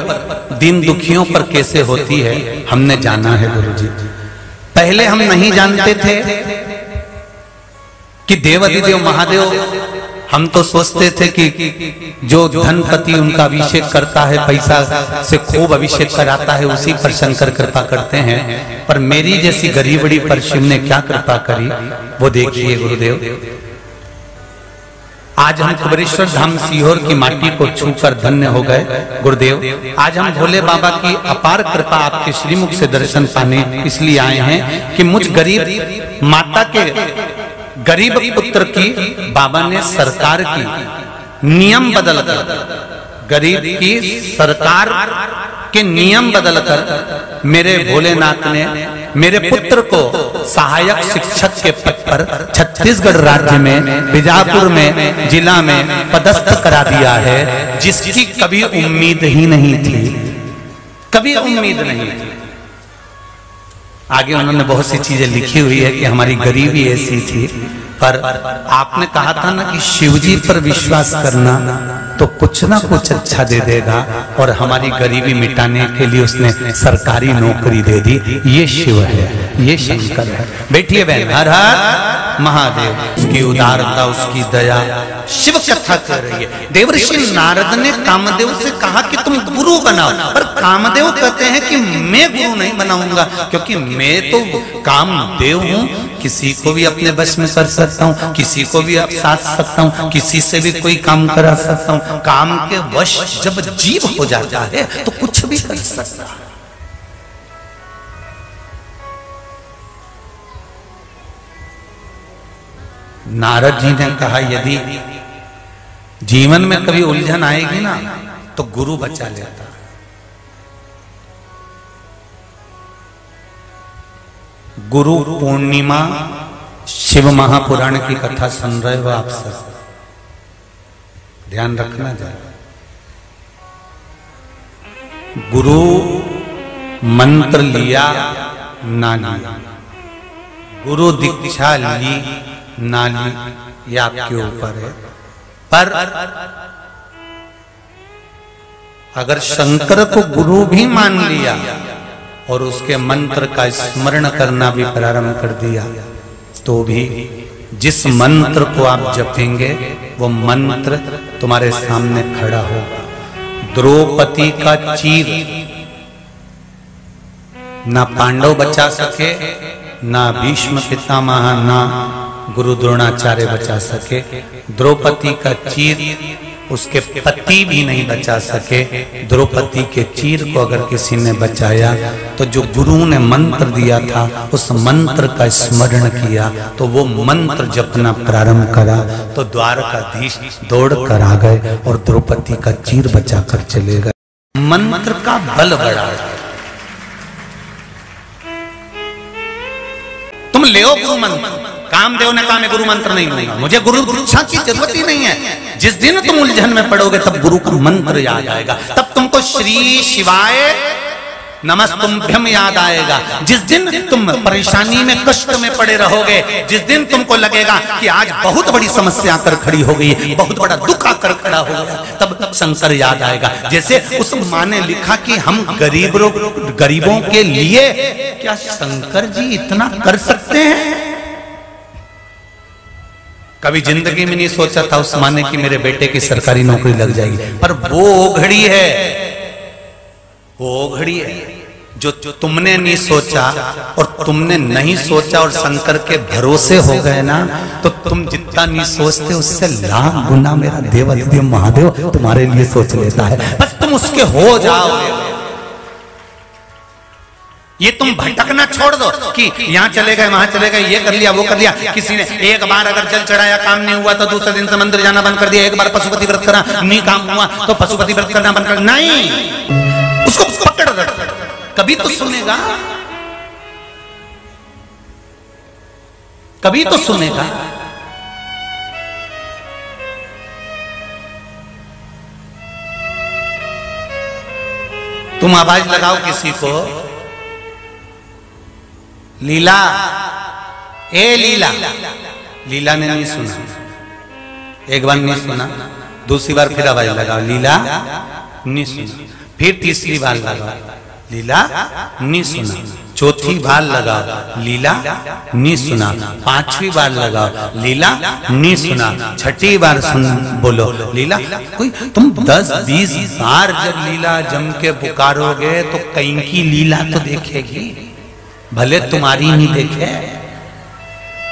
दीन दुखियों पर कैसे होती है हमने जाना है गुरुजी। पहले हम नहीं जानते थे कि देवाधिदेव महादेव, हम तो सोचते थे कि जो धनपति उनका अभिषेक करता है, पैसा से खूब अभिषेक कराता है, उसी पर शंकर कृपा करते हैं। पर मेरी जैसी गरीबड़ी पर शिव ने क्या कृपा करी वो देखिए गुरुदेव। आज हम कुबेरेश्वर धाम सीहोर की माटी को छूकर धन्य हो गए गुरुदेव। आज हम भोले बाबा की अपार कृपा आपके श्रीमुख से दर्शन पाने इसलिए आए हैं कि मुझ गरीब माता के गरीब पुत्र की बाबा ने सरकार की नियम बदलकर, गरीब की सरकार के नियम बदलकर मेरे भोलेनाथ ने मेरे पुत्र को सहायक शिक्षक के पद पर छत्तीसगढ़ राज्य में, बीजापुर में, जिला में पदस्थ करा दिया है, जिसकी कभी उम्मीद ही नहीं थी, कभी उम्मीद नहीं थी। आगे उन्होंने बहुत सी चीजें लिखी हुई है कि हमारी गरीबी ऐसी थी, पर आपने कहा था ना कि शिवजी पर विश्वास करना तो कुछ ना कुछ अच्छा दे देगा, और हमारी गरीबी मिटाने के लिए उसने सरकारी नौकरी दे दी। ये शिव है, ये शंकर है। बैठिए बहन। हर हर महादेव। उसकी उदारता, उसकी दया शिव कथा कर रही है। देवर्षि नारद ने कामदेव से कहा कि तुम गुरु बनाओ, पर कामदेव कहते हैं कि मैं गुरु नहीं बनाऊंगा, क्योंकि मैं तो कामदेव हूं, किसी को भी अपने बस में कर सकता हूं, किसी को भी अब साथ सकता हूं, किसी से भी कोई काम करा सकता हूं। काम के वश जब जीव हो जाता है तो कुछ भी कर सकता है। नारद जी ने कहा यदि जीवन में कभी उलझन आएगी ना तो गुरु बचा लेता। गुरु पूर्णिमा शिव महापुराण की कथा सुन रहे हो आप सब, ध्यान रखना जरा। गुरु मंत्र लिया ना लिया, गुरु दीक्षा ली ना ली, ये आपके ऊपर है। पर अगर शंकर को गुरु भी मान लिया और उसके मंत्र का स्मरण करना भी प्रारंभ कर दिया, तो भी जिस मंत्र को आप जपेंगे वो मंत्र तुम्हारे सामने खड़ा होगा। द्रौपदी का चीर ना पांडव बचा सके, ना भीष्म पितामह, ना गुरु द्रोणाचार्य बचा सके। द्रौपदी का चीर उसके पति भी नहीं बचा सके। द्रौपदी के चीर को अगर किसी ने बचाया तो जो गुरु ने मंत्र दिया था उस मंत्र का स्मरण किया तो वो मंत्र जपना प्रारंभ करा तो द्वारकाधीश दौड़ कर आ गए और द्रौपदी का चीर बचा कर चले गए। मंत्र का बल बड़ा है। तुम ले गुरु मंत्र, कामदेव ने कहा मैं गुरु मंत्र नहीं लूंगा, मुझे गुरु दीक्षा की जरूरत ही नहीं है। जिस दिन तुम उलझन में पड़ोगे तब गुरु का मंत्र याद आएगा, तब तुमको श्री शिवाय नमस्तुभ्यम याद आएगा। जिस दिन तुम परेशानी में कष्ट में पड़े रहोगे, जिस दिन तुमको लगेगा कि आज बहुत बड़ी समस्या आकर खड़ी हो गई, बहुत बड़ा दुख आकर खड़ा हो गया, तब शंकर याद आएगा। जैसे उस माँ ने लिखा कि हम गरीबों के लिए क्या शंकर जी इतना कर सकते हैं। कभी जिंदगी में नहीं सोचा था उस माँ ने कि मेरे बेटे की सरकारी नौकरी लग जाएगी, पर वो घड़ी है, वो घड़ी है जो तुमने नहीं सोचा और तुमने नहीं सोचा और शंकर के भरोसे हो गए ना, तो तुम जितना नहीं सोचते उससे लाख गुना मेरा देवाधिदेव महादेव तुम्हारे लिए सोच लेता है। बस तुम उसके हो जाओ। ये तुम भटकना छोड़ दो कि यहाँ चले गए वहां चले गए, ये कर लिया वो कर लिया। किसी ने एक बार अगर जल चढ़ाया काम नहीं हुआ तो दूसरे दिन से मंदिर जाना बंद कर दिया। एक बार पशुपति व्रत करा नहीं काम हुआ तो पशुपति व्रत करना बंद कर, नहीं, उसको पकड़ रख, कभी तो सुनेगा, कभी तो सुनेगा। तुम आवाज लगाओ किसी को, लीला, ए लीला, लीला ने नहीं सुना, एक बार नहीं सुना, दूसरी बार फिर आवाज लगाओ, लीला नहीं सुना, फिर तीसरी बार लगाओ, लीला नहीं सुना, चौथी बार लगाओ, लीला नहीं सुना, पांचवी बार लगाओ, लीला नहीं सुना, छठी बार सुन बोलो लीला। कोई तुम 10-20 बार जब लीला जम के पुकारोगे तो कहीं की लीला तो देखेगी, भले तुम्हारी नहीं देखे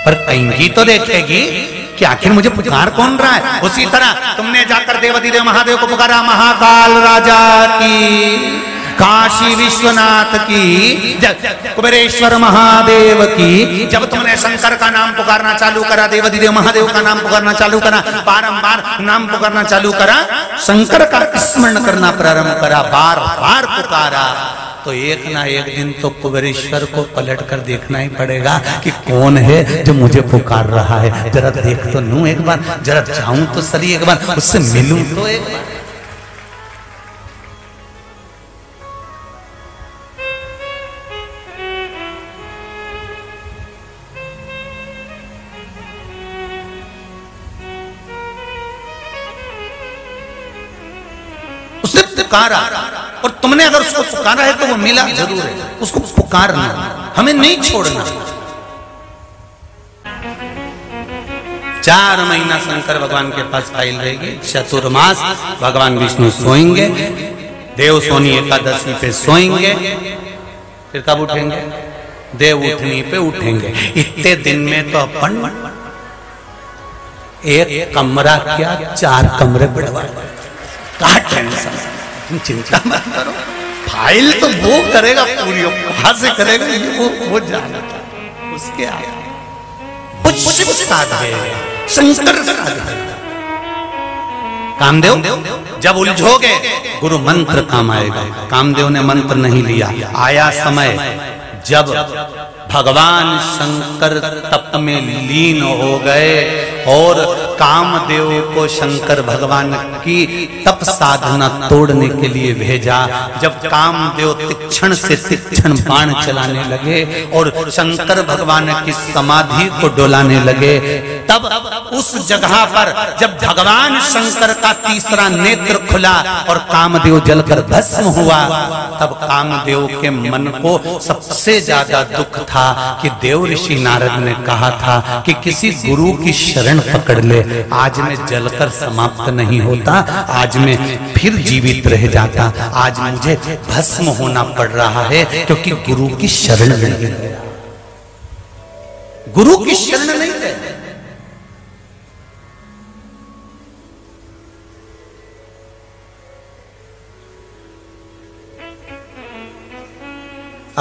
पर कहीं की तो देखेगी कि आखिर मुझे पुकार कौन रहा है। उसी तरह तुमने जाकर देवाधिदेव महादेव को पुकारा, महाकाल राजा की, काशी विश्वनाथ की, कुबेरेश्वर महादेव की। जब तुमने शंकर का नाम पुकारना चालू करा, देवाधिदेव महादेव का नाम पुकारना चालू करा, बारंबार नाम पुकारना चालू करा, शंकर का स्मरण करना प्रारंभ करा, बार बार पुकारा, तो एक ना एक दिन तो कुबेरेश्वर को पलट कर देखना ही पड़ेगा कि कौन है जो मुझे पुकार रहा है। जरा देख तो लूं एक बार, जरा जाऊं तो सही एक बार, उससे मिलूं तो एक बार। उसने पुकारा और तुमने अगर उसको पुकारा है तो वो मिला जरूर है। उसको पुकारना, हमें नहीं छोड़ना। 4 महीना शंकर भगवान के पास फाइल रहेगी, चतुर्मास भगवान विष्णु सोएंगे, देव सोनी एकादशी पे सोएंगे, फिर कब उठेंगे? देव उठनी पे उठेंगे। इतने दिन में तो अपन एक कमरा क्या 4 कमरे बढ़वा, कहा टेंशन, तुम चिंता मत करो, फाइल तो वो करेगा पूरी, कहां से करेगा ये वो जाना, उसके आगे शिव साधे, शंकर साधे। कामदेव जब उलझोगे गुरु मंत्र काम आएगा। कामदेव ने मंत्र नहीं लिया, आया समय जब भगवान शंकर तप में लीन हो गए और कामदेव को शंकर भगवान की तप साधना तोड़ने के लिए भेजा। जब कामदेव तीक्ष्ण से तीक्ष्ण बाण चलाने लगे और शंकर भगवान की समाधि को डोलाने लगे, तब उस जगह पर जब भगवान शंकर का तीसरा नेत्र खुला और कामदेव जलकर भस्म हुआ, तब कामदेव के मन को सबसे ज्यादा दुख था कि देव ऋषि नारद ने कहा था कि किसी गुरु की शरण पकड़ ले, आज मैं जलकर समाप्त नहीं होता, आज मैं फिर जीवित रह जाता, आज मुझे भस्म होना पड़ रहा है क्योंकि गुरु की शरण नहीं गया, गुरु की शरण नहीं गया।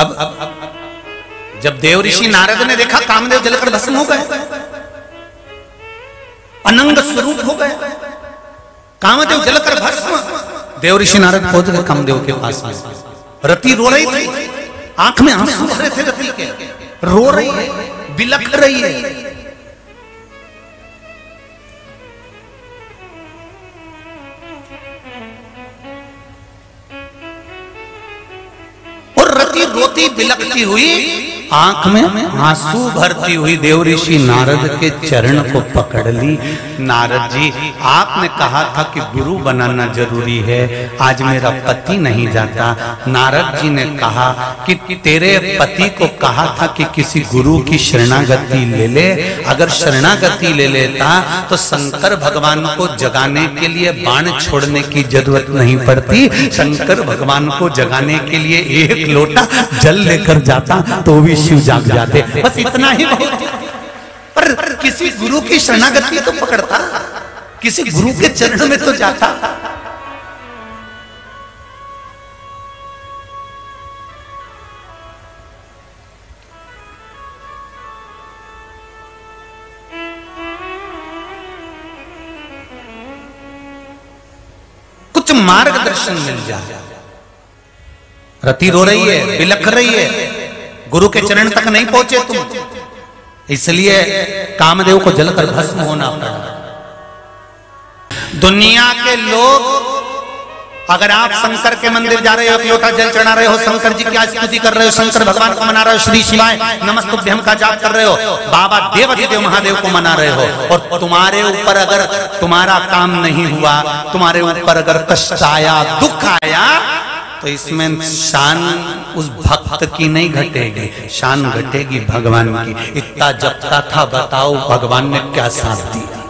अब जब देव ऋषि नारद ने देखा कामदेव जलकर भस्म हो गए, अनंग स्वरूप हो गए, कामदेव जलकर भस्म। देव ऋषि नारद पहुंच गए कामदेव के पास में। रति रो रही थी, आंख में आंसू भरे थे रति के, रो रही है, बिलख रही है। और रति रोती बिलखती हुई, आंख में आंसू भरती हुई देव ऋषि नारद के चरण को पकड़ ली। नारद जी, आपने कहा था कि गुरु बनाना जरूरी है, आज मेरा पति नहीं जाता। नारद जी ने कहा कि तेरे पति को कहा था कि किसी गुरु की शरणागति ले ले, अगर शरणागति ले लेता तो शंकर भगवान को जगाने के लिए बाण छोड़ने की जरूरत नहीं पड़ती। शंकर भगवान को जगाने के लिए एक लोटा जल लेकर जाता तो भी शिव जाग जाते, बस इतना ही बहुत। पर किसी गुरु की शरणागति तो पकड़ता, किसी गुरु के चरण में तो जाता। कुछ मार्गदर्शन मिल जाए। रति रो रही है, बिलख रही है, गुरु के चरण तक नहीं पहुंचे तुम, इसलिए कामदेव को जलकर भस्म होना पड़ा। दुनिया के लोग, अगर आप शंकर के मंदिर जा रहे हो, एक लोटा जल चढ़ा रहे हो, शंकर जी की स्तुति कर रहे हो, शंकर भगवान को मना रहे हो, श्री शिवाय नमस्तुभ्यम का जाप कर रहे हो, बाबा देवाधिदेव महादेव को मना रहे हो, और तुम्हारे ऊपर अगर तुम्हारा काम नहीं हुआ, तुम्हारे ऊपर अगर कष्ट आया, दुख आया, तो इसमें शान उस भक्त की नहीं घटेगी, शान घटेगी भगवान की। इतना जपता था, बताओ भगवान ने क्या साथ दिया।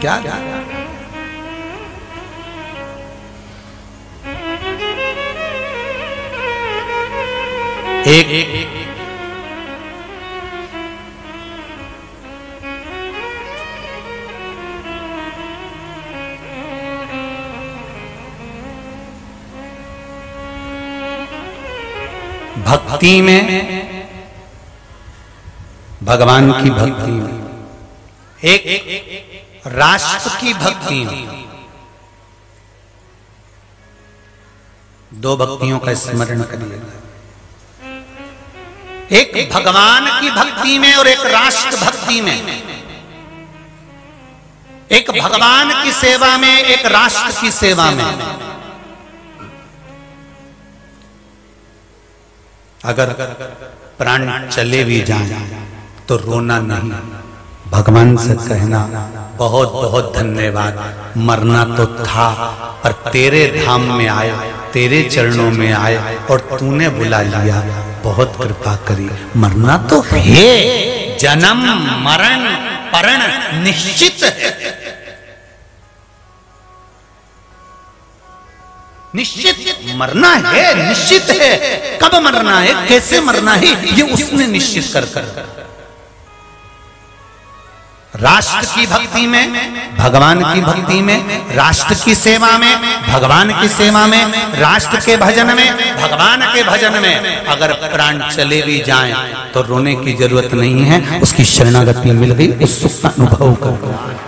क्या एक भक्ति में, भगवान की भक्ति में, एक राष्ट्र की भक्ति में, दो भक्तियों का स्मरण करिएगा। एक भगवान की भक्ति में और एक राष्ट्र भक्ति में, एक भगवान की सेवा में, एक राष्ट्र की सेवा में। अगर प्राण चले भी जाए तो रोना नहीं, भगवान से कहना बहुत बहुत धन्यवाद, मरना तो था पर तेरे धाम में आए, तेरे चरणों में आए और तूने बुला लिया, बहुत कृपा करी। मरना तो है, जन्म मरण परण निश्चित है, निश्चित मरना है, निश्चित है। कब मरना है, कैसे मरना है, ये उसने निश्चित कर राष्ट्र की भक्ति में, भगवान की भक्ति में, राष्ट्र की सेवा में, भगवान की सेवा में, राष्ट्र के भजन में, भगवान के भजन में अगर प्राण चले भी जाएं तो रोने की जरूरत नहीं है, उसकी शरणागति मिल गई, उस सुख का अनुभव कर।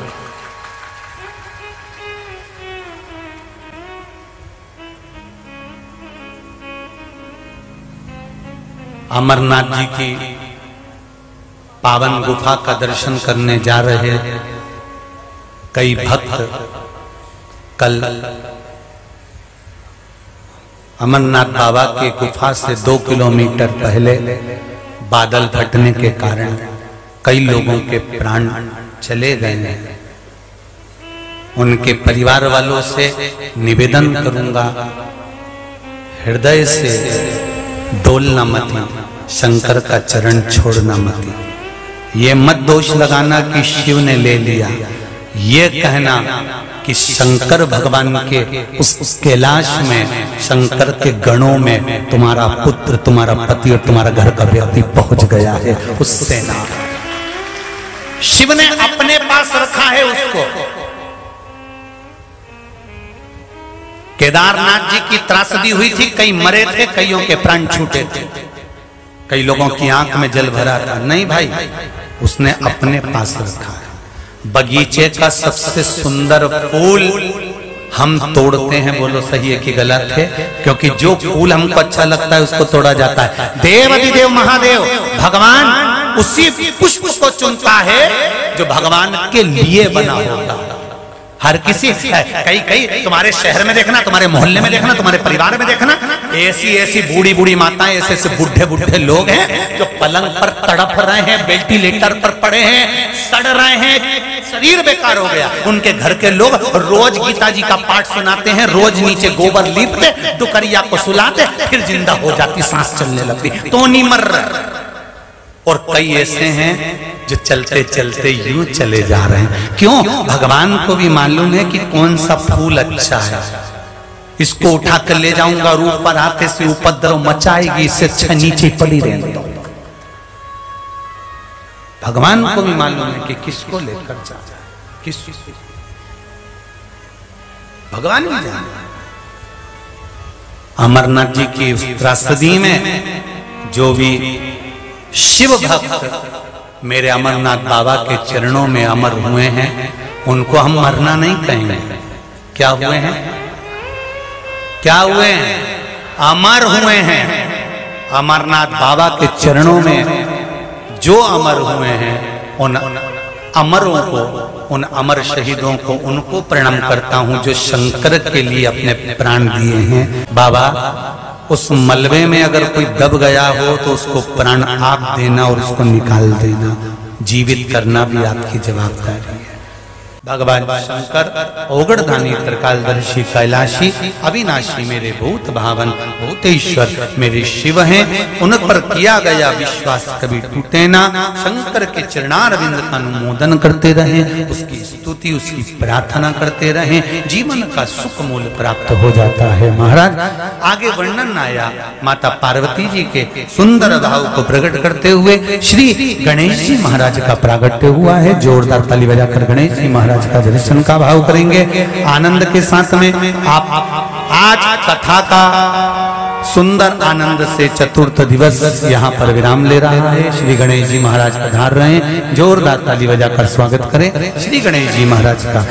अमरनाथ जी की पावन गुफा का दर्शन करने जा रहे कई भक्त कल अमरनाथ बाबा की गुफा से 2 किलोमीटर पहले बादल फटने के कारण कई लोगों के प्राण चले गए हैं। उनके परिवार वालों से निवेदन करूंगा, हृदय से डोलना मत, शंकर का चरण छोड़ना मत। ये मत दोष लगाना कि शिव ने ले लिया, ये कहना कि शंकर भगवान के उस कैलाश में, शंकर के गणों में तुम्हारा पुत्र, तुम्हारा पति और तुम्हारा घर का व्यक्ति पहुंच गया है, उससे ना। शिव ने अपने पास रखा है उसको। केदारनाथ जी की त्रासदी हुई थी, कई मरे थे, कईयों के प्राण छूटे थे, कई लोगों की आंख में जल भरा था। नहीं भाई, उसने अपने पास रखा है। बगीचे का सबसे सुंदर फूल हम तोड़ते हैं, बोलो सही है कि गलत है? क्योंकि जो फूल हमको अच्छा लगता है उसको तोड़ा जाता है। देव अधिदेव महादेव भगवान उसी पुष्प को चुनता है जो भगवान के लिए बना होता है। हर किसी कई तुम्हारे शहर में देखना, तुम्हारे मोहल्ले में देखना, तुम्हारे परिवार में देखना, ऐसी बूढ़ी बूढ़ी माताएं, ऐसे बुढ़े बुढ़े लोग हैं जो पलंग पर तड़प रहे हैं, वेंटिलेटर पर पड़े हैं, सड़ रहे हैं, शरीर बेकार हो गया। उनके घर के लोग रोज गीता जी का पाठ सुनाते हैं, रोज नीचे गोबर लीपते, डुकरिया को सुलाते, फिर जिंदा हो जाती, सांस चलने लगती, तो नहीं मर रहे। और कई ऐसे हैं जो चलते चलते यूं चले जा रहे हैं। क्यों? भगवान को भी मालूम है कि कौन सा फूल अच्छा है, इसको उठा कर ले जाऊंगा और ऊपर आते से उपद्रव मचाएगी, इससे अच्छा नीचे पड़ी रहने दो। भगवान को भी मालूम है कि किसको लेकर जा रहा है, किस भगवान भी जाने। अमरनाथ जी की उस त्रासदी में जो भी शिव भक्त मेरे अमरनाथ बाबा के चरणों में अमर हुए हैं, उनको हम मरना नहीं कहेंगे। क्या हुए हैं? क्या हुए हैं? अमर हुए हैं। अमरनाथ बाबा के चरणों में जो अमर हुए हैं, उन अमरों को, उन अमर शहीदों को, उनको प्रणाम करता हूं जो शंकर के लिए अपने प्राण दिए हैं। बाबा, उस मलबे में अगर कोई दब गया हो तो उसको प्राण आप देना और उसको निकाल देना, जीवित करना भी आपकी जवाबदारी है। भगवान शंकर ओगड़धानी त्रिकालदर्शी कैलाशी अविनाशी मेरे भूत भावन भूतेश्वर मेरे शिव हैं, उन पर किया गया विश्वास कभी टूटे ना। शंकर के चरणारविंद का अनुमोदन करते रहें, उसकी स्तुति उसकी प्रार्थना करते रहें, जीवन का सुख मूल प्राप्त हो जाता है। महाराज आगे वर्णन आया माता पार्वती जी के सुंदर भाव को प्रकट करते हुए श्री गणेश जी महाराज का प्रागट्य हुआ है। जोरदार ताली बजाकर गणेश जी महाराज का दर्शन का भाव करेंगे आनंद के साथ में। आप आज कथा का सुंदर आनंद से चतुर्थ दिवस यहाँ पर विराम ले रहा है। श्री गणेश जी महाराज पधार रहे हैं, जोरदार ताली बजाकर स्वागत करें श्री गणेश जी महाराज का।